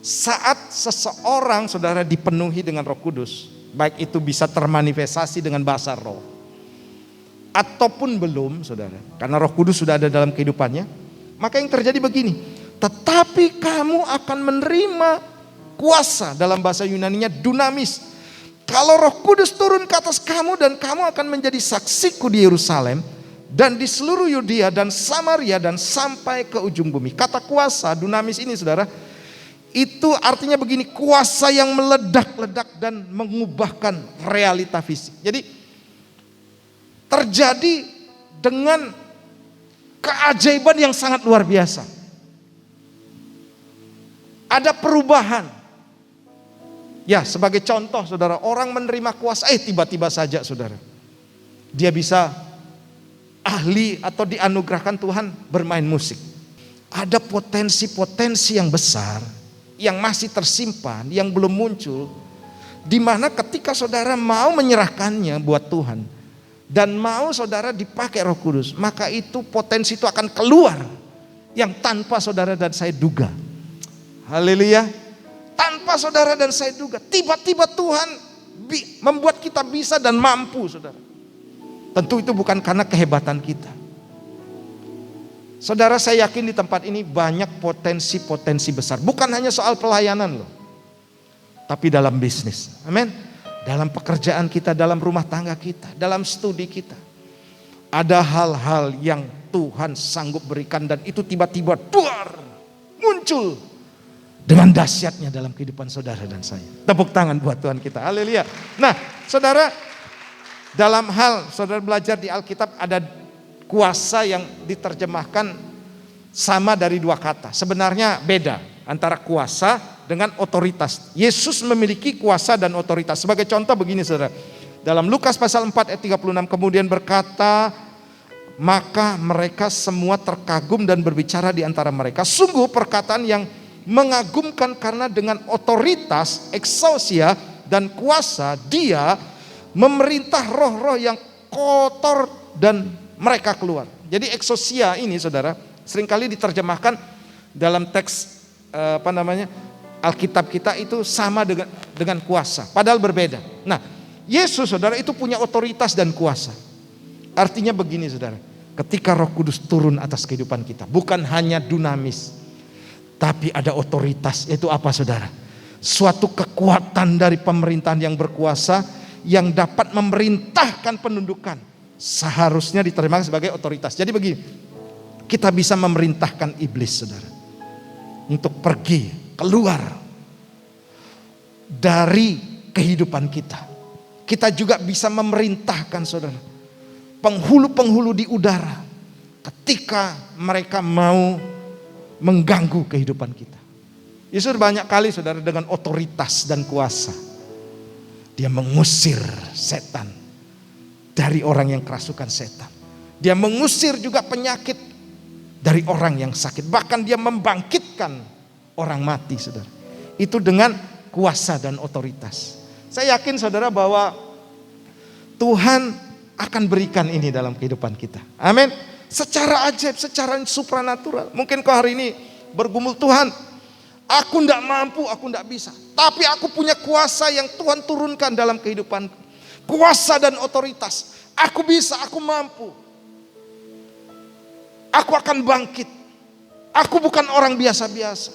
Saat seseorang saudara dipenuhi dengan Roh Kudus, baik itu bisa termanifestasi dengan bahasa roh ataupun belum saudara, karena Roh Kudus sudah ada dalam kehidupannya, maka yang terjadi begini, tetapi kamu akan menerima kuasa, dalam bahasa Yunaninya dunamis. Kalau Roh Kudus turun ke atas kamu dan kamu akan menjadi saksiku di Yerusalem dan di seluruh Yudea dan Samaria dan sampai ke ujung bumi. Kata kuasa, dunamis ini saudara, itu artinya begini, kuasa yang meledak-ledak dan mengubahkan realita fisik. Jadi terjadi dengan keajaiban yang sangat luar biasa. Ada perubahan. Ya, sebagai contoh saudara, orang menerima kuasa, tiba-tiba saja saudara, dia bisa ahli atau dianugerahkan Tuhan bermain musik. Ada potensi-potensi yang besar yang masih tersimpan, yang belum muncul, di mana ketika saudara mau menyerahkannya buat Tuhan dan mau saudara dipakai Roh Kudus, maka itu potensi itu akan keluar yang tanpa saudara dan saya duga. Haleluya. Tanpa saudara dan saya duga, tiba-tiba Tuhan membuat kita bisa dan mampu saudara. Tentu itu bukan karena kehebatan kita. Saudara, saya yakin di tempat ini banyak potensi-potensi besar. Bukan hanya soal pelayanan loh, tapi dalam bisnis. Amin. Dalam pekerjaan kita, dalam rumah tangga kita, dalam studi kita. Ada hal-hal yang Tuhan sanggup berikan dan itu tiba-tiba muncul dengan dahsyatnya dalam kehidupan saudara dan saya. Tepuk tangan buat Tuhan kita. Haleluya. Nah, saudara, dalam hal saudara belajar di Alkitab ada kuasa yang diterjemahkan sama dari dua kata. Sebenarnya beda antara kuasa dengan otoritas. Yesus memiliki kuasa dan otoritas. Sebagai contoh begini saudara. Dalam Lukas pasal 4 ayat 36 kemudian berkata, maka mereka semua terkagum dan berbicara di antara mereka. Sungguh perkataan yang mengagumkan karena dengan otoritas, exousia dan kuasa dia memerintah roh-roh yang kotor dan mereka keluar. Jadi exousia ini saudara seringkali diterjemahkan dalam teks Alkitab kita itu sama dengan kuasa, padahal berbeda. Nah, Yesus saudara itu punya otoritas dan kuasa. Artinya begini saudara, ketika Roh Kudus turun atas kehidupan kita, bukan hanya dunamis, tapi ada otoritas. Itu apa saudara? Suatu kekuatan dari pemerintahan yang berkuasa yang dapat memerintahkan penundukan. Seharusnya diterima sebagai otoritas. Jadi begini, kita bisa memerintahkan iblis saudara untuk pergi keluar dari kehidupan kita. Kita juga bisa memerintahkan saudara penghulu-penghulu di udara ketika mereka mau mengganggu kehidupan kita. Yesus banyak kali saudara dengan otoritas dan kuasa dia mengusir setan dari orang yang kerasukan setan. Dia mengusir juga penyakit dari orang yang sakit. Bahkan dia membangkitkan orang mati saudara. Itu dengan kuasa dan otoritas. Saya yakin saudara bahwa Tuhan akan berikan ini dalam kehidupan kita. Amin. Secara ajaib, secara supranatural. Mungkin kau hari ini bergumul, Tuhan, aku tidak mampu, aku tidak bisa. Tapi aku punya kuasa yang Tuhan turunkan dalam kehidupan. kuasa dan otoritas. Aku bisa, aku mampu. Aku akan bangkit. Aku bukan orang biasa-biasa.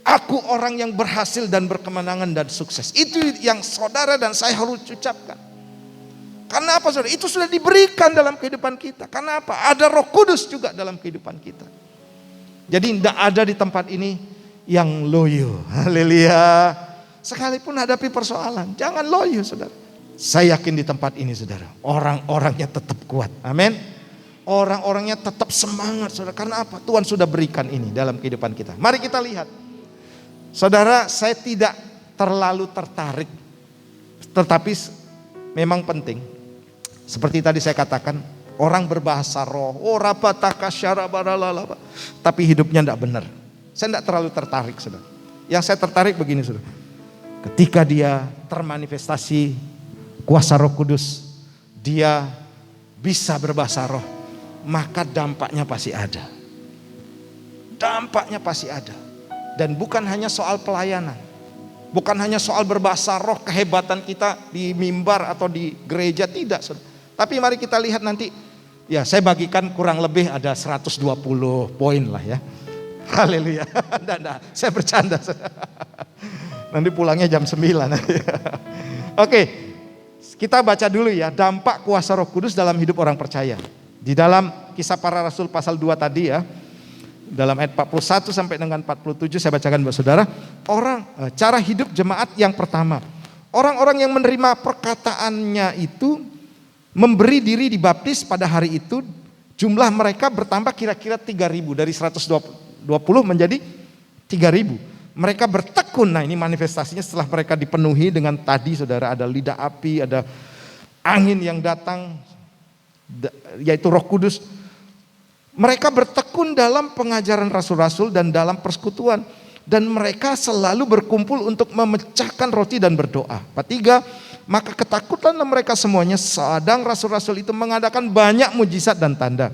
Aku orang yang berhasil dan berkemenangan dan sukses. Itu yang saudara dan saya harus ucapkan. Karena apa saudara? Itu sudah diberikan dalam kehidupan kita. Karena apa? Ada Roh Kudus juga dalam kehidupan kita. Jadi tidak ada di tempat ini yang loyo. Haleluya. Sekalipun hadapi persoalan, jangan loyo saudara. Saya yakin di tempat ini saudara, orang-orangnya tetap kuat. Amin. Orang-orangnya tetap semangat saudara. Karena apa? Tuhan sudah berikan ini dalam kehidupan kita. Mari kita lihat. Saudara, saya tidak terlalu tertarik. Tetapi memang penting. Seperti tadi saya katakan, orang berbahasa roh. Tapi hidupnya tidak benar. Saya tidak terlalu tertarik saudara. Yang saya tertarik begini saudara. Ketika dia termanifestasi kuasa Roh Kudus, dia bisa berbahasa roh, maka dampaknya pasti ada. Dampaknya pasti ada. Dan bukan hanya soal pelayanan. Bukan hanya soal berbahasa roh, kehebatan kita di mimbar atau di gereja, tidak. Tapi mari kita lihat nanti. Ya, saya bagikan kurang lebih ada 120 poin lah ya. Haleluya. Nah, saya bercanda. Nanti pulangnya jam 9. Oke, kita baca dulu ya dampak kuasa Roh Kudus dalam hidup orang percaya. Di dalam Kisah Para Rasul pasal 2 tadi ya. Dalam ayat 41 sampai dengan 47 saya bacakan buat saudara. Cara hidup jemaat yang pertama. Orang-orang yang menerima perkataannya itu memberi diri dibaptis pada hari itu. Jumlah mereka bertambah kira-kira 3.000. Dari 120 menjadi 3.000. Mereka bertekun. Nah ini manifestasinya setelah mereka dipenuhi dengan tadi saudara. Ada lidah api, ada angin yang datang, yaitu Roh Kudus. Mereka bertekun dalam pengajaran rasul-rasul dan dalam persekutuan. Dan mereka selalu berkumpul untuk memecahkan roti dan berdoa. 3, maka ketakutanlah mereka semuanya sedang rasul-rasul itu mengadakan banyak mujizat dan tanda.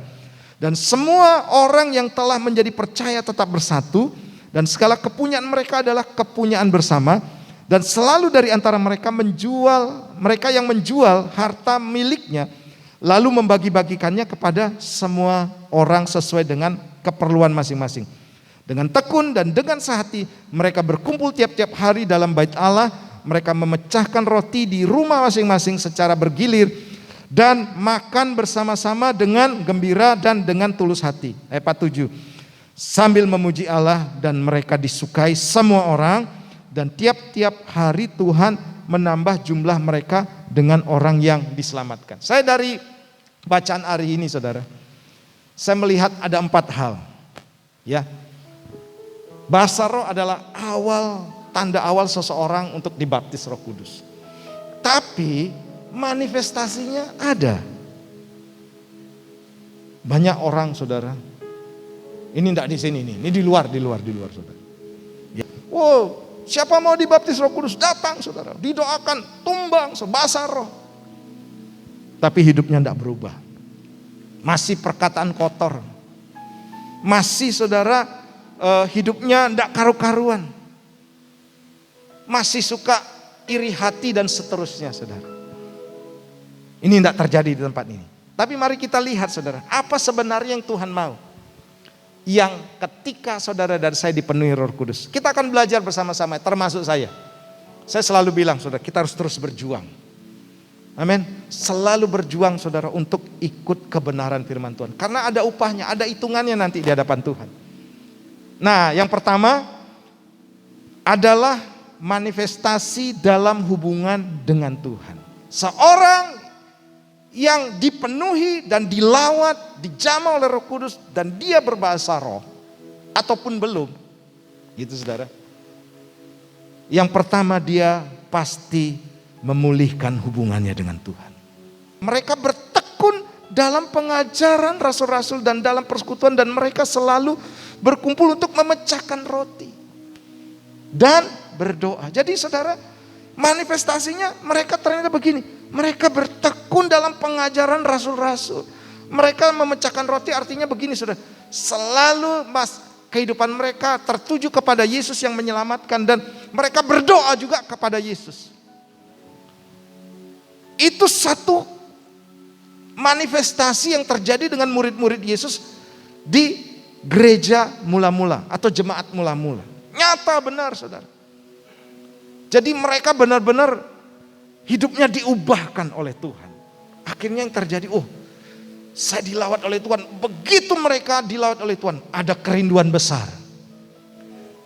Dan semua orang yang telah menjadi percaya tetap bersatu. Dan segala kepunyaan mereka adalah kepunyaan bersama. Dan selalu dari antara mereka yang menjual harta miliknya. Lalu membagi-bagikannya kepada semua orang sesuai dengan keperluan masing-masing. Dengan tekun dan dengan sehati mereka berkumpul tiap-tiap hari dalam bait Allah. Mereka memecahkan roti di rumah masing-masing secara bergilir. Dan makan bersama-sama dengan gembira dan dengan tulus hati. Ayat 47. Sambil memuji Allah dan mereka disukai semua orang. Dan tiap-tiap hari Tuhan menambah jumlah mereka dengan orang yang diselamatkan. Saya dari bacaan hari ini saudara, saya melihat ada 4 hal. Ya, bahasa roh adalah tanda awal seseorang untuk dibaptis Roh Kudus. Tapi manifestasinya ada. Banyak orang saudara, ini tidak di sini ini di luar saudara. Ya. Wow, siapa mau dibaptis Roh Kudus datang saudara, didoakan, tumbang bahasa roh. Tapi hidupnya tidak berubah. Masih perkataan kotor. Masih saudara hidupnya tidak karu-karuan. Masih suka iri hati dan seterusnya saudara. Ini tidak terjadi di tempat ini. Tapi mari kita lihat saudara, apa sebenarnya yang Tuhan mau. Yang ketika saudara dan saya dipenuhi Roh Kudus. Kita akan belajar bersama-sama, termasuk saya. Saya selalu bilang saudara, kita harus terus berjuang. Amin. Selalu berjuang saudara untuk ikut kebenaran firman Tuhan. Karena ada upahnya, ada hitungannya nanti di hadapan Tuhan. Nah yang pertama adalah manifestasi dalam hubungan dengan Tuhan. Seorang yang dipenuhi dan dilawat, dijamah oleh Roh Kudus dan dia berbahasa roh ataupun belum. Gitu saudara. Yang pertama dia pasti memulihkan hubungannya dengan Tuhan. Mereka bertekun dalam pengajaran rasul-rasul dan dalam persekutuan dan mereka selalu berkumpul untuk memecahkan roti dan berdoa. Jadi saudara, manifestasinya mereka ternyata begini. Mereka bertekun dalam pengajaran rasul-rasul. Mereka memecahkan roti artinya begini saudara. Selalu kehidupan mereka tertuju kepada Yesus yang menyelamatkan dan mereka berdoa juga kepada Yesus. Itu satu manifestasi yang terjadi dengan murid-murid Yesus di gereja mula-mula atau jemaat mula-mula. Nyata benar, saudara. Jadi mereka benar-benar hidupnya diubahkan oleh Tuhan. Akhirnya yang terjadi, saya dilawat oleh Tuhan. Begitu mereka dilawat oleh Tuhan, ada kerinduan besar.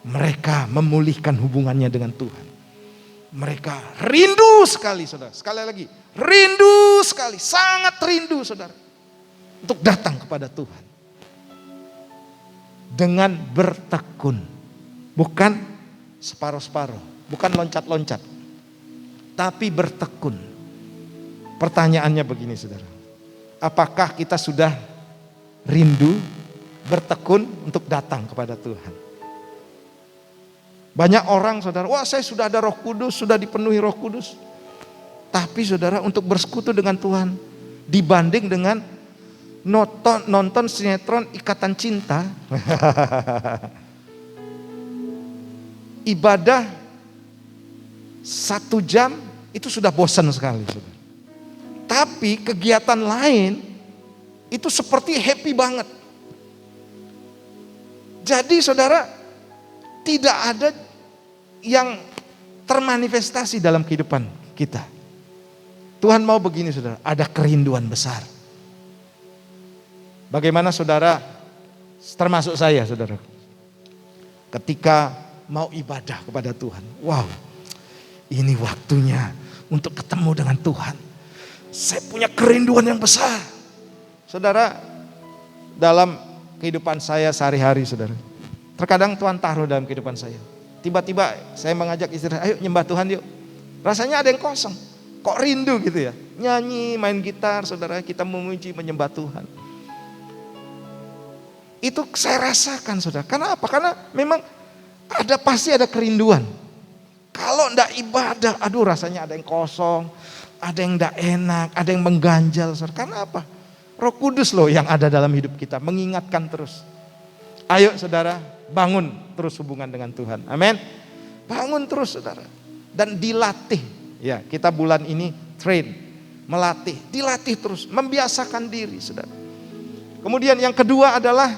Mereka memulihkan hubungannya dengan Tuhan. Mereka rindu sekali, saudara. Sekali lagi, rindu sekali, sangat rindu, saudara, untuk datang kepada Tuhan. Dengan bertekun, bukan separuh-separuh, bukan loncat-loncat, tapi bertekun. Pertanyaannya begini, saudara. Apakah kita sudah rindu bertekun untuk datang kepada Tuhan? Banyak orang, saudara, saya sudah ada Roh Kudus, sudah dipenuhi Roh Kudus. Tapi saudara, untuk bersekutu dengan Tuhan dibanding dengan nonton sinetron Ikatan Cinta, ibadah 1 jam itu sudah bosan sekali, saudara. Tapi kegiatan lain itu seperti happy banget. Jadi saudara, tidak ada yang termanifestasi dalam kehidupan kita. Tuhan mau begini, saudara, ada kerinduan besar. Bagaimana saudara, termasuk saya, saudara, ketika mau ibadah kepada Tuhan, ini waktunya untuk ketemu dengan Tuhan. Saya punya kerinduan yang besar. Saudara, dalam kehidupan saya sehari-hari, saudara, terkadang Tuhan taruh dalam kehidupan saya. Tiba-tiba saya mengajak istri, ayo nyembah Tuhan yuk. Rasanya ada yang kosong. Kok rindu gitu ya. Nyanyi, main gitar, saudara, kita memuji, menyembah Tuhan. Itu saya rasakan, saudara. Karena apa? Karena memang pasti ada kerinduan. Kalau enggak ibadah, rasanya ada yang kosong, ada yang enggak enak, ada yang mengganjal, saudara. Karena apa? Roh Kudus loh yang ada dalam hidup kita, mengingatkan terus. Ayo saudara, bangun terus hubungan dengan Tuhan. Amin. Bangun terus, saudara. Dan dilatih. Ya, kita bulan ini melatih, dilatih terus, membiasakan diri, saudara. Kemudian yang kedua adalah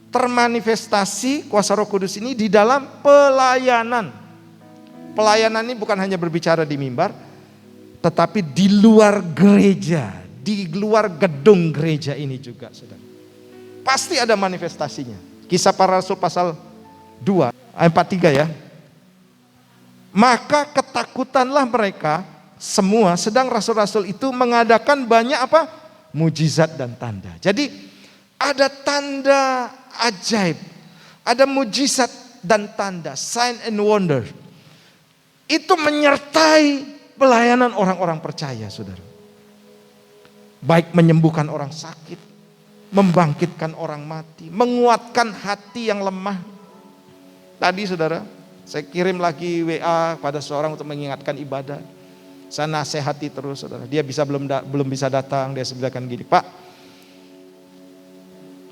termanifestasi kuasa Roh Kudus ini di dalam pelayanan. Pelayanan ini bukan hanya berbicara di mimbar, tetapi di luar gereja, di luar gedung gereja ini juga, saudara. Pasti ada manifestasinya. Kisah Para Rasul pasal 2 ayat 43 ya. Maka ketakutanlah mereka semua, sedang rasul-rasul itu mengadakan banyak apa? Mujizat dan tanda. Jadi ada tanda ajaib, ada mujizat dan tanda, sign and wonder. Itu menyertai pelayanan orang-orang percaya, saudara. Baik menyembuhkan orang sakit, membangkitkan orang mati, menguatkan hati yang lemah. Tadi saudara, saya kirim lagi WA pada seorang untuk mengingatkan ibadah. Saya nasihati terus, saudara. Dia belum bisa datang, dia sebutkan gini, Pak,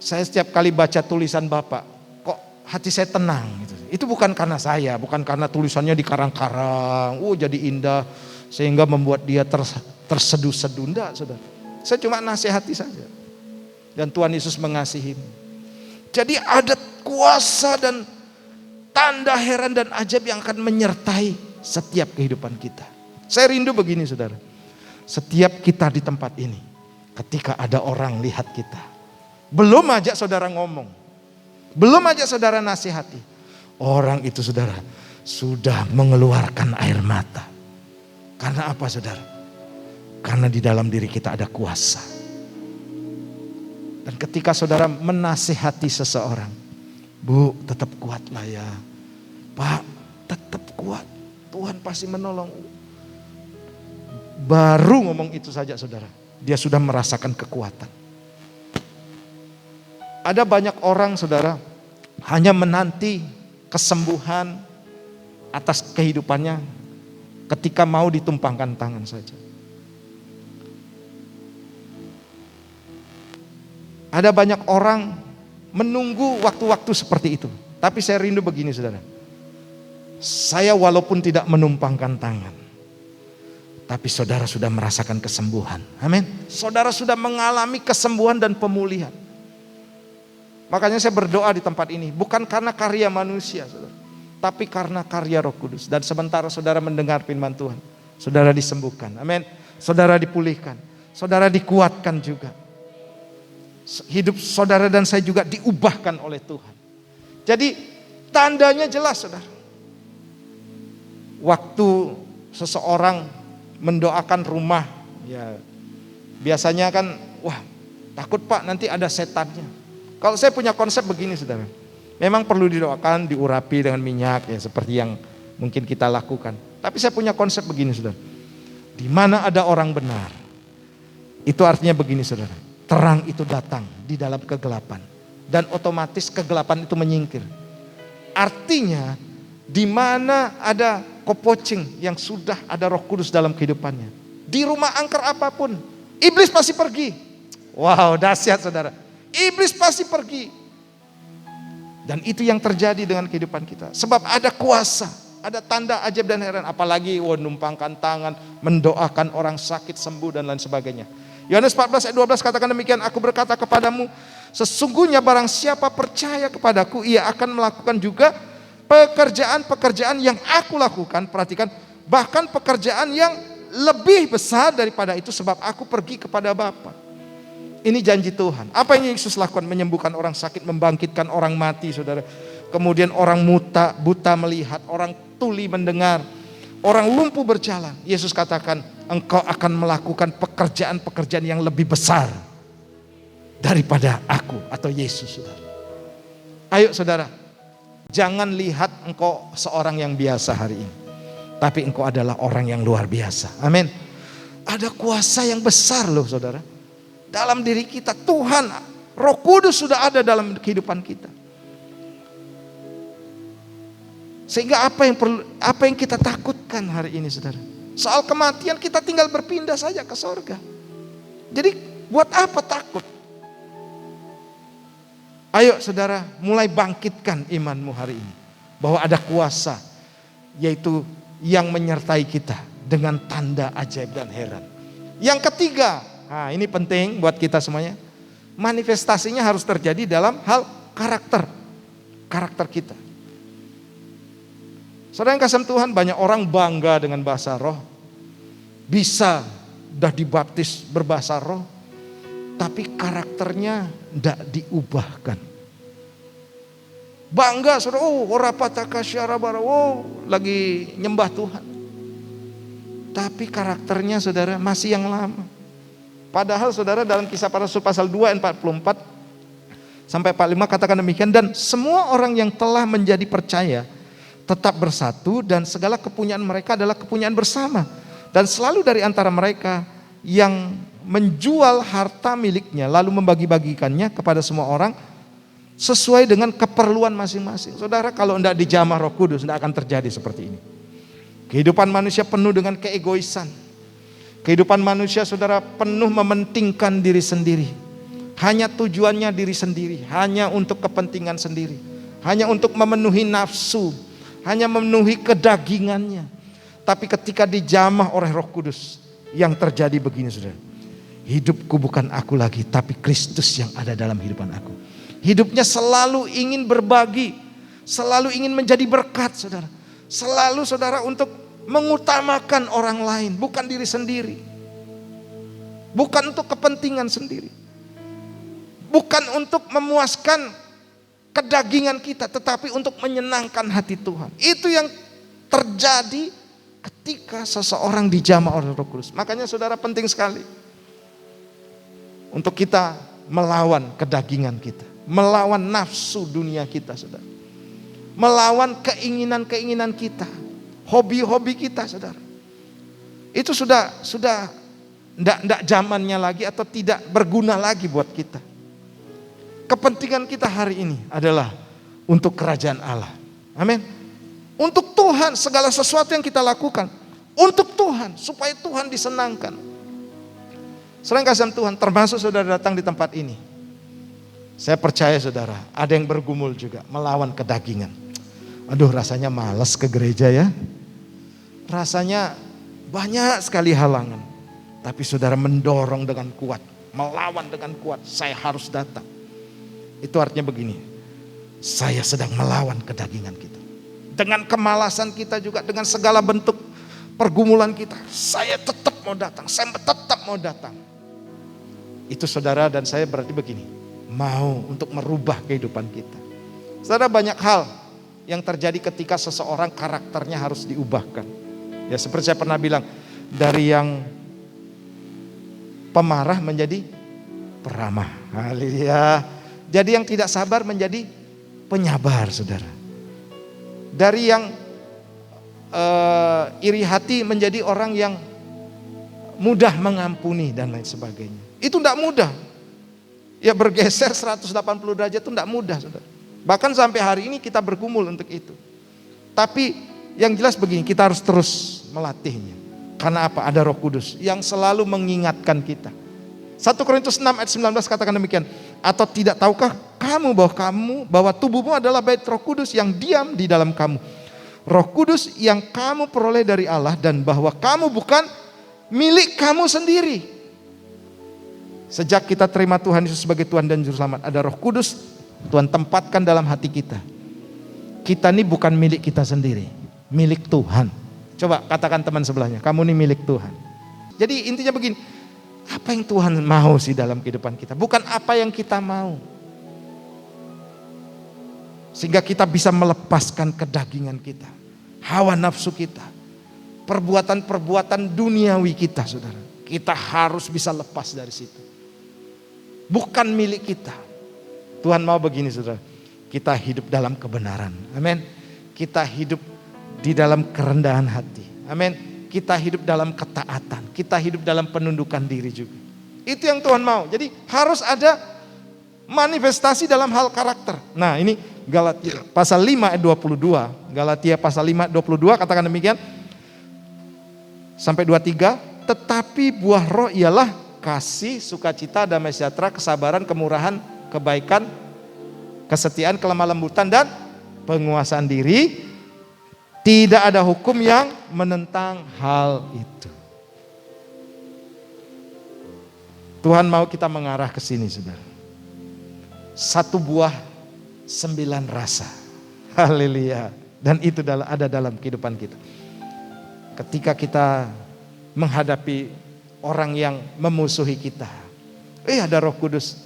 saya setiap kali baca tulisan Bapak, kok hati saya tenang gitu. Itu bukan karena saya, bukan karena tulisannya dikarang-karang, jadi indah sehingga membuat dia terseduh-seduh, enggak, saudara. Saya cuma nasihati saja. Dan Tuhan Yesus mengasihi. Jadi ada kuasa dan tanda heran dan ajaib yang akan menyertai setiap kehidupan kita. Saya rindu begini, saudara. Setiap kita di tempat ini, ketika ada orang lihat kita, belum aja saudara ngomong, belum aja saudara nasihati, orang itu, saudara, sudah mengeluarkan air mata. Karena apa, saudara? Karena di dalam diri kita ada kuasa. Dan ketika saudara menasihati seseorang, Bu, tetap kuatlah ya. Pak, tetap kuat. Tuhan pasti menolong. Baru ngomong itu saja, saudara, dia sudah merasakan kekuatan. Ada banyak orang, saudara, hanya menanti kesembuhan atas kehidupannya ketika mau ditumpangkan tangan saja. Ada banyak orang menunggu waktu-waktu seperti itu. Tapi saya rindu begini, saudara. Saya walaupun tidak menumpangkan tangan, Tapi saudara sudah merasakan kesembuhan. Amin. Saudara sudah mengalami kesembuhan dan pemulihan. Makanya saya berdoa di tempat ini. Bukan karena karya manusia, saudara, tapi karena karya Roh Kudus. Dan sementara saudara mendengar firman Tuhan, saudara disembuhkan. Amin. Saudara dipulihkan. Saudara dikuatkan juga. Hidup saudara dan saya juga diubahkan oleh Tuhan. Jadi tandanya jelas, saudara. Waktu seseorang mendoakan rumah, ya biasanya kan, wah takut Pak nanti ada setannya. Kalau saya punya konsep begini, saudara, memang perlu didoakan, diurapi dengan minyak, ya seperti yang mungkin kita lakukan. Tapi saya punya konsep begini, saudara, di mana ada orang benar, itu artinya begini, saudara, terang itu datang di dalam kegelapan, dan otomatis kegelapan itu menyingkir. Artinya di mana ada kopocing yang sudah ada Roh Kudus dalam kehidupannya, di rumah angker apapun, iblis pasti pergi. Wow, dahsyat, saudara. Iblis pasti pergi. Dan itu yang terjadi dengan kehidupan kita. Sebab ada kuasa, ada tanda ajaib dan heran. Apalagi numpangkan tangan, mendoakan orang sakit sembuh dan lain sebagainya. Yohanes 14 ayat 12 katakan demikian, aku berkata kepadamu, sesungguhnya barang siapa percaya kepadaku, ia akan melakukan juga pekerjaan-pekerjaan yang aku lakukan. Perhatikan, bahkan pekerjaan yang lebih besar daripada itu, sebab aku pergi kepada Bapa. Ini janji Tuhan. Apa yang Yesus lakukan? Menyembuhkan orang sakit, membangkitkan orang mati, saudara. Kemudian orang buta melihat, orang tuli mendengar, orang lumpuh berjalan. Yesus katakan, engkau akan melakukan pekerjaan-pekerjaan yang lebih besar daripada aku atau Yesus, saudara. Ayo saudara, jangan lihat engkau seorang yang biasa hari ini, tapi engkau adalah orang yang luar biasa. Amin. Ada kuasa yang besar loh, saudara, dalam diri kita. Tuhan, Roh Kudus sudah ada dalam kehidupan kita. Sehingga apa yang kita takutkan hari ini, saudara? Soal kematian kita tinggal berpindah saja ke sorga. Jadi buat apa takut? Ayo saudara, mulai bangkitkan imanmu hari ini. Bahwa ada kuasa, yaitu yang menyertai kita dengan tanda ajaib dan heran. Yang ketiga, nah ini penting buat kita semuanya. Manifestasinya harus terjadi dalam hal karakter kita. Saudara yang kasih Tuhan, banyak orang bangga dengan bahasa roh. Bisa udah dibaptis berbahasa roh, tapi karakternya tidak diubahkan. Bangga saudara, lagi nyembah Tuhan. Tapi karakternya saudara masih yang lama. Padahal saudara dalam Kisah Para Rasul pasal 2 ayat 44 sampai 45 katakan demikian, dan semua orang yang telah menjadi percaya tetap bersatu, dan segala kepunyaan mereka adalah kepunyaan bersama. Dan selalu dari antara mereka yang menjual harta miliknya lalu membagi-bagikannya kepada semua orang sesuai dengan keperluan masing-masing. Saudara, kalau tidak dijamah Roh Kudus tidak akan terjadi seperti ini. Kehidupan manusia penuh dengan keegoisan. Kehidupan manusia saudara penuh mementingkan diri sendiri. Hanya tujuannya diri sendiri, hanya untuk kepentingan sendiri, hanya untuk memenuhi nafsu, hanya memenuhi kedagingannya. Tapi ketika dijamah oleh Roh Kudus, yang terjadi begini saudara. Hidupku bukan aku lagi, tapi Kristus yang ada dalam kehidupan aku. Hidupnya selalu ingin berbagi, selalu ingin menjadi berkat saudara. Selalu saudara untuk mengutamakan orang lain, bukan diri sendiri. Bukan untuk kepentingan sendiri. Bukan untuk memuaskan kedagingan kita, tetapi untuk menyenangkan hati Tuhan. Itu yang terjadi ketika seseorang dijamah oleh Roh Kudus. Makanya saudara penting sekali untuk kita melawan kedagingan kita, melawan nafsu dunia kita saudara. Melawan keinginan-keinginan kita, hobi-hobi kita saudara. Itu sudah tidak zamannya lagi atau tidak berguna lagi buat kita. Kepentingan kita hari ini adalah untuk kerajaan Allah. Amin. Untuk Tuhan, segala sesuatu yang kita lakukan untuk Tuhan, supaya Tuhan disenangkan. Sering kasih Tuhan, termasuk saudara datang di tempat ini. Saya percaya saudara, ada yang bergumul juga melawan kedagingan. Aduh, rasanya malas ke gereja ya. Rasanya banyak sekali halangan. Tapi saudara mendorong dengan kuat, melawan dengan kuat, saya harus datang. Itu artinya begini, saya sedang melawan kedagingan kita. Dengan kemalasan kita juga, dengan segala bentuk pergumulan kita, saya tetap mau datang, saya tetap mau datang. Itu saudara dan saya berarti begini, mau untuk merubah kehidupan kita. Saudara, banyak hal yang terjadi ketika seseorang karakternya harus diubahkan. Ya seperti saya pernah bilang, dari yang pemarah menjadi peramah. Haleluya. Jadi yang tidak sabar menjadi penyabar, saudara. Dari yang iri hati menjadi orang yang mudah mengampuni dan lain sebagainya. Itu tidak mudah. Ya bergeser 180 derajat itu tidak mudah, saudara. Bahkan sampai hari ini kita bergumul untuk itu. Tapi yang jelas begini, kita harus terus melatihnya. Karena apa? Ada Roh Kudus yang selalu mengingatkan kita. 1 Korintus 6 ayat 19 katakan demikian. Atau tidak tahukah kamu bahwa tubuhmu adalah bait Roh Kudus yang diam di dalam kamu. Roh Kudus yang kamu peroleh dari Allah dan bahwa kamu bukan milik kamu sendiri. Sejak kita terima Tuhan Yesus sebagai Tuhan dan Juru Selamat, ada Roh Kudus Tuhan tempatkan dalam hati kita. Kita ini bukan milik kita sendiri, milik Tuhan. Coba katakan teman sebelahnya, kamu ini milik Tuhan. Jadi intinya begini, apa yang Tuhan mau sih dalam kehidupan kita? Bukan apa yang kita mau. Sehingga kita bisa melepaskan kedagingan kita, hawa nafsu kita, perbuatan-perbuatan duniawi kita, saudara. Kita harus bisa lepas dari situ. Bukan milik kita. Tuhan mau begini, saudara. Kita hidup dalam kebenaran. Amin. Kita hidup di dalam kerendahan hati. Amin. Kita hidup dalam ketaatan. Kita hidup dalam penundukan diri juga. Itu yang Tuhan mau. Jadi harus ada manifestasi dalam hal karakter. Nah ini Galatia pasal 5 ayat 22. Galatia pasal 5 ayat 22 katakan demikian. Sampai 23. Tetapi buah roh ialah kasih, sukacita, damai sejahtera, kesabaran, kemurahan, kebaikan, kesetiaan, kelemah lembutan, dan penguasaan diri. Tidak ada hukum yang menentang hal itu. Tuhan mau kita mengarah ke sini, saudara. 1 buah 9 rasa. Haleluya. Dan itu ada dalam kehidupan kita. Ketika kita menghadapi orang yang memusuhi kita, ada Roh Kudus,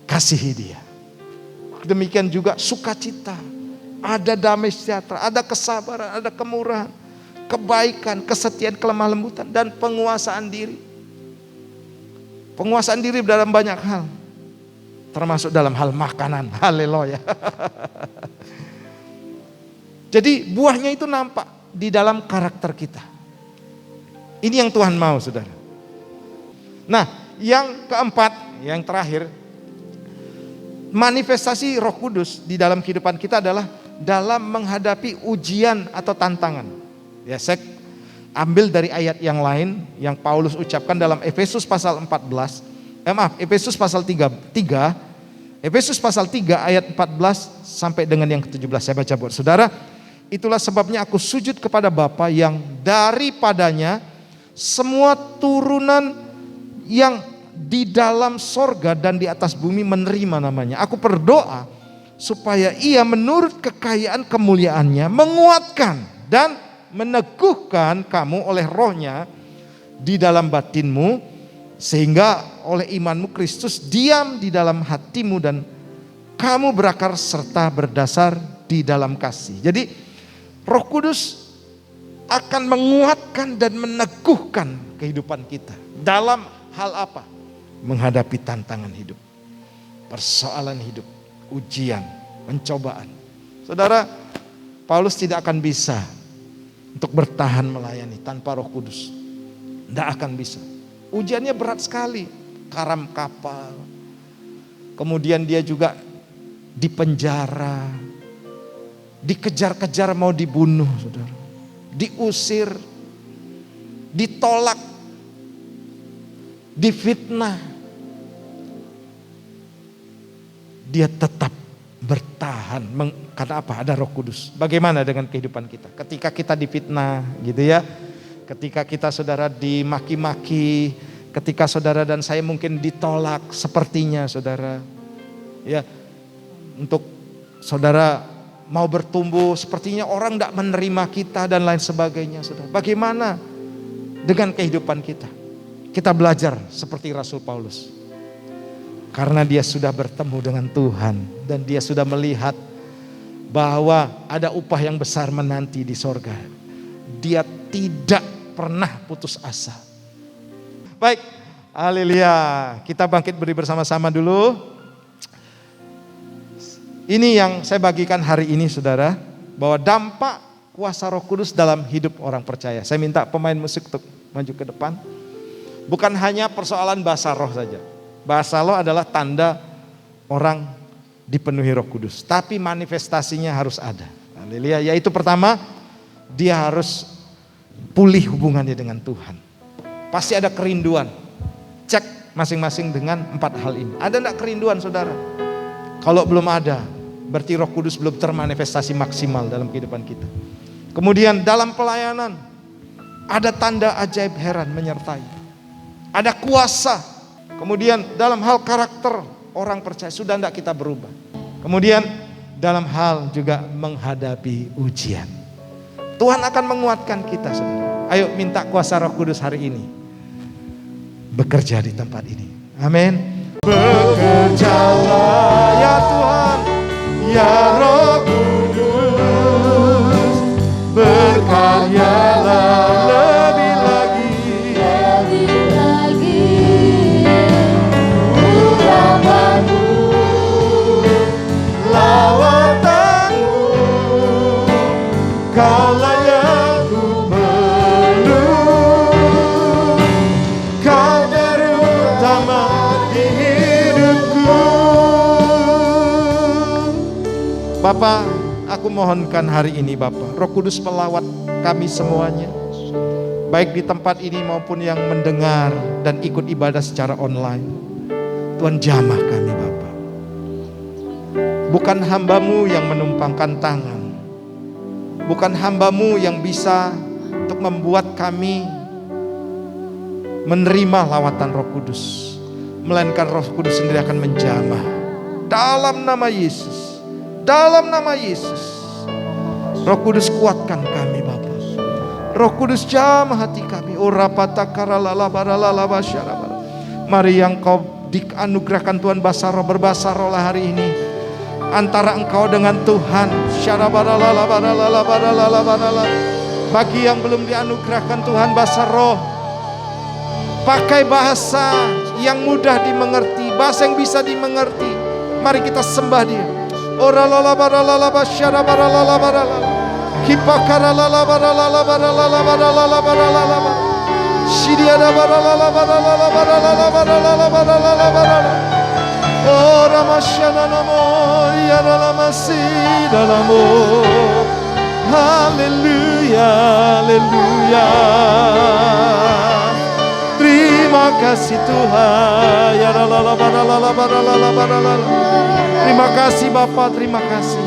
kasihi dia. Demikian juga sukacita, ada damai sejahtera, ada kesabaran, ada kemurahan, kebaikan, kesetiaan, kelemah lembutan, dan penguasaan diri. Penguasaan diri dalam banyak hal, termasuk dalam hal makanan. Haleluya. Jadi buahnya itu nampak di dalam karakter kita. Ini yang Tuhan mau, saudara. Nah, yang keempat, yang terakhir, manifestasi Roh Kudus di dalam kehidupan kita adalah dalam menghadapi ujian atau tantangan. Ya, saya ambil dari ayat yang lain yang Paulus ucapkan dalam Efesus pasal 14. Efesus pasal 3. Efesus pasal 3 ayat 14 sampai dengan yang ke-17. Saya baca buat saudara. Itulah sebabnya aku sujud kepada Bapa yang daripadanya semua turunan yang di dalam sorga dan di atas bumi menerima namanya. Aku berdoa supaya ia menurut kekayaan kemuliaannya menguatkan dan meneguhkan kamu oleh rohnya di dalam batinmu, sehingga oleh imanmu Kristus diam di dalam hatimu dan kamu berakar serta berdasar di dalam kasih. Jadi Roh Kudus akan menguatkan dan meneguhkan kehidupan kita. Dalam hal apa? Menghadapi tantangan hidup, persoalan hidup, ujian, pencobaan. Saudara, Paulus tidak akan bisa untuk bertahan melayani tanpa Roh Kudus. Tidak akan bisa. Ujiannya berat sekali. Karam kapal. Kemudian dia juga dipenjara. Dikejar-kejar mau dibunuh, saudara. Diusir. Ditolak. Difitnah. Dia tetap bertahan. Karena apa? Ada Roh Kudus. Bagaimana dengan kehidupan kita? Ketika kita difitnah gitu ya. ketika kita saudara dimaki-maki, ketika saudara dan saya mungkin ditolak sepertinya saudara. Ya, untuk saudara mau bertumbuh sepertinya orang tidak menerima kita dan lain sebagainya saudara. Bagaimana dengan kehidupan kita? Kita belajar seperti Rasul Paulus. Karena dia sudah bertemu dengan Tuhan dan dia sudah melihat bahwa ada upah yang besar menanti di sorga. Dia tidak pernah putus asa. Baik, haleluya. Kita bangkit berdiri bersama-sama dulu. Ini yang saya bagikan hari ini saudara, bahwa dampak kuasa Roh Kudus dalam hidup orang percaya. Saya minta pemain musik untuk maju ke depan. Bukan hanya persoalan bahasa roh saja. Bahasa roh adalah tanda orang dipenuhi Roh Kudus. Tapi manifestasinya harus ada. Haleluya. Yaitu pertama, dia harus pulih hubungannya dengan Tuhan. Pasti ada kerinduan. Cek masing-masing dengan 4 hal ini. Ada enggak kerinduan saudara? Kalau belum ada, berarti Roh Kudus belum termanifestasi maksimal dalam kehidupan kita. Kemudian dalam pelayanan, ada tanda ajaib heran menyertai. Ada kuasa. Kemudian dalam hal karakter orang percaya sudah tidak kita berubah. Kemudian dalam hal juga menghadapi ujian. Tuhan akan menguatkan kita saudara. Ayo minta kuasa Roh Kudus hari ini. Bekerja di tempat ini. Amin. Bekerjalah ya Tuhan, ya Roh Kudus. Berkaryalah lebih lagi. Lawatanmu, kaulah yang ku perlu. Kau terutama di hidupku. Bapak, aku mohonkan hari ini Bapak, Roh Kudus melawat kami semuanya. Baik di tempat ini maupun yang mendengar dan ikut ibadah secara online. Tuhan jamah kami Bapak. Bukan hamba-Mu yang menumpangkan tangan. Bukan hamba-Mu yang bisa untuk membuat kami menerima lawatan Roh Kudus. Melainkan Roh Kudus sendiri akan menjamah. Dalam nama Yesus. Dalam nama Yesus. Roh Kudus kuatkan kami Bapa. Roh Kudus jamah hati kami. Mari yang Kau dianugerahkan Tuhan bahasa roh, berbahasa roh lah hari ini. Antara engkau dengan Tuhan. Bagi yang belum dianugerahkan Tuhan bahasa roh, pakai bahasa yang mudah dimengerti, bahasa yang bisa dimengerti. Mari kita sembah Dia. Oh Ramashana namo yaralamasi dalamo. Haleluya, haleluya. Terima kasih Tuhan. Terima kasih Bapa, terima kasih.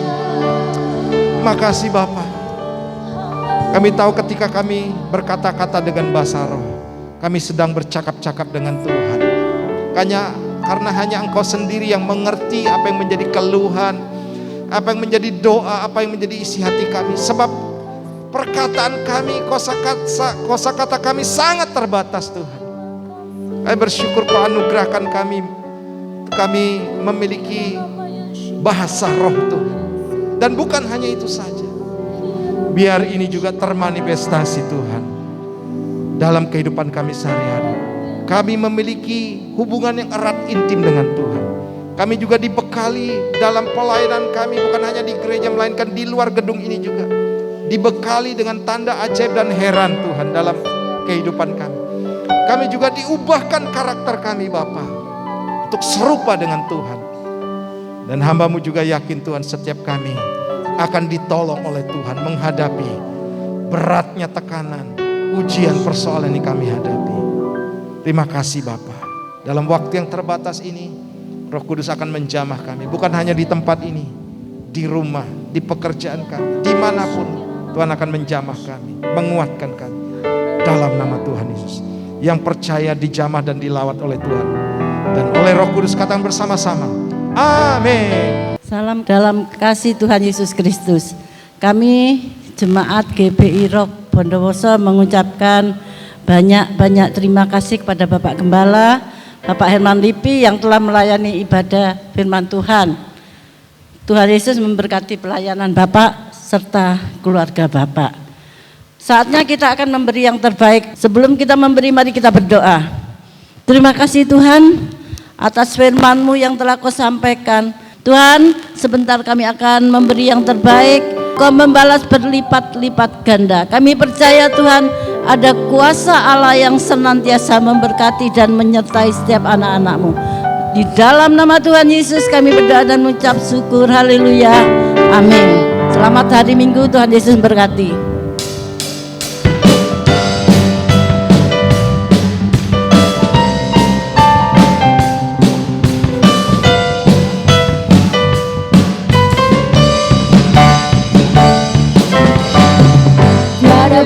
Terima kasih Bapa. Kami tahu ketika kami berkata-kata dengan bahasa roh, kami sedang bercakap-cakap dengan Tuhan. Karena hanya Engkau sendiri yang mengerti apa yang menjadi keluhan, apa yang menjadi doa, apa yang menjadi isi hati kami. Sebab perkataan kami, kosakata kami sangat terbatas Tuhan. Kami bersyukur Kau anugerahkan kami memiliki bahasa roh Tuhan. Dan bukan hanya itu saja. Biar ini juga termanifestasi Tuhan dalam kehidupan kami sehari-hari. Kami memiliki hubungan yang erat intim dengan Tuhan. Kami juga dibekali dalam pelayanan kami, bukan hanya di gereja melainkan di luar gedung ini juga. Dibekali dengan tanda ajaib dan heran Tuhan dalam kehidupan kami. Kami juga diubahkan karakter kami Bapa untuk serupa dengan Tuhan. Dan hamba-Mu juga yakin Tuhan setiap kami akan ditolong oleh Tuhan menghadapi beratnya tekanan, ujian, persoalan yang kami hadapi. Terima kasih Bapa. Dalam waktu yang terbatas ini, Roh Kudus akan menjamah kami. Bukan hanya di tempat ini, di rumah, di pekerjaan kami, dimanapun Tuhan akan menjamah kami, menguatkan kami. dalam nama Tuhan Yesus. Yang percaya dijamah dan dilawat oleh Tuhan dan oleh Roh Kudus, katakan bersama-sama, amin. Salam dalam kasih Tuhan Yesus Kristus. Kami Jemaat GBI Rock Bondowoso mengucapkan banyak terima kasih kepada Bapak Gembala, Bapak Herman Lipi yang telah melayani ibadah firman Tuhan. Tuhan Yesus memberkati pelayanan Bapak serta keluarga Bapak. Saatnya kita akan memberi yang terbaik. Sebelum kita memberi, mari kita berdoa. Terima kasih Tuhan atas firman-Mu yang telah Kau sampaikan. Tuhan, sebentar kami akan memberi yang terbaik. Kau membalas berlipat-lipat ganda. Kami percaya Tuhan, ada kuasa Allah yang senantiasa memberkati dan menyertai setiap anak-anak-Mu. Di dalam nama Tuhan Yesus kami berdoa dan mengucap syukur. Haleluya. Amin. Selamat hari Minggu, Tuhan Yesus memberkati.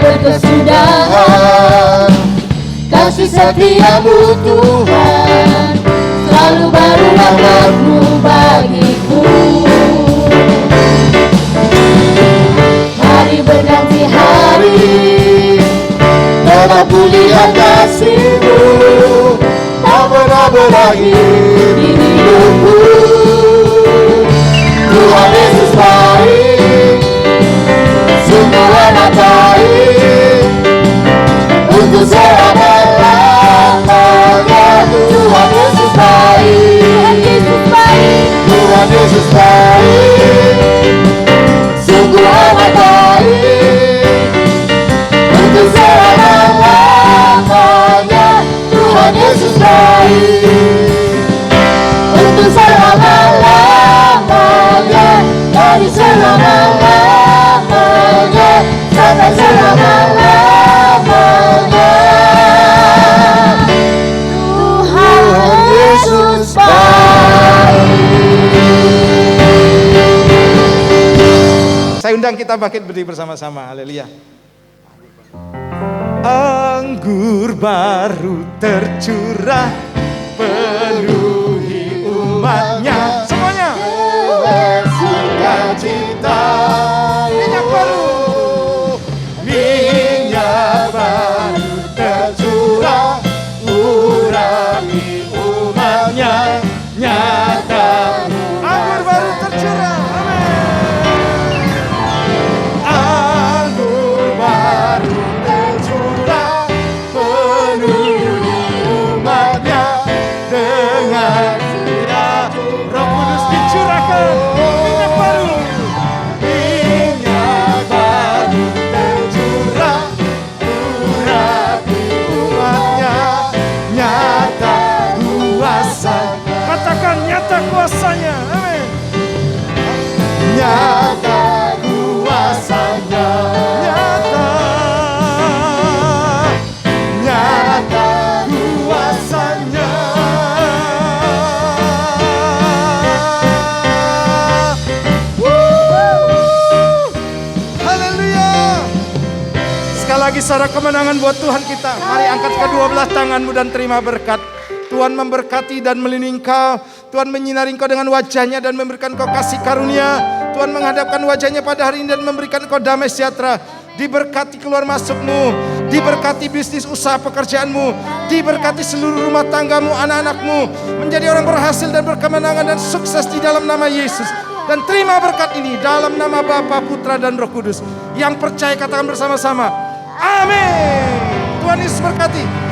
Berkesudahan kasih setiamu Tuhan, selalu baru rahmat-Mu bagiku. Hari berganti hari, telah pulihkan kasih-Mu, tak pernah berakhir di hidupku. Tuhan Yesus baik, sungguh amat baik, untuk selama-lamanya. Tuhan Yesus baik, Tuhan Yesus baik, Tuhan Yesus baik, sungguh amat baik, untuk selama-lamanya. Tuhan Yesus baik, untuk selama-lamanya, dari selama-lamanya sampai selama-lamanya. Tuhan Yesus baik. Saya undang kita bangkit berdiri bersama-sama. Haleluya. Anggur baru tercurah, penuhi umatnya. Semuanya. Sukacita. Minyak baru. Minyak baru tercurah, urapi umatnya. Nyata anggur baru tercurah. Amin. Anggur baru tercurah, penuhi umatnya dengan sirah. Roh Kudus dicurahkan. Minyak baru. Minyak baru tercurah, urapi umatnya. Nyata kuasa. Katakan nyata kuasanya. Amin. Nyata kuasanya. Nyata. Nyata kuasanya. Haleluya. Sekali lagi saudara, kemenangan buat Tuhan kita. Mari angkat kedua belah tanganmu dan terima berkat. Tuhan memberkati dan melindungi engkau. Tuhan menyinari engkau dengan wajahnya dan memberikan engkau kasih karunia. Tuhan menghadapkan wajahnya pada hari ini dan memberikan engkau damai sejahtera. Diberkati keluar masukmu, diberkati bisnis usaha pekerjaanmu, diberkati seluruh rumah tanggamu, anak-anakmu, menjadi orang berhasil dan berkemenangan dan sukses di dalam nama Yesus. Dan terima berkat ini dalam nama Bapa, Putra dan Roh Kudus. Yang percaya katakan bersama-sama, amin. Tuhan Yesus berkati.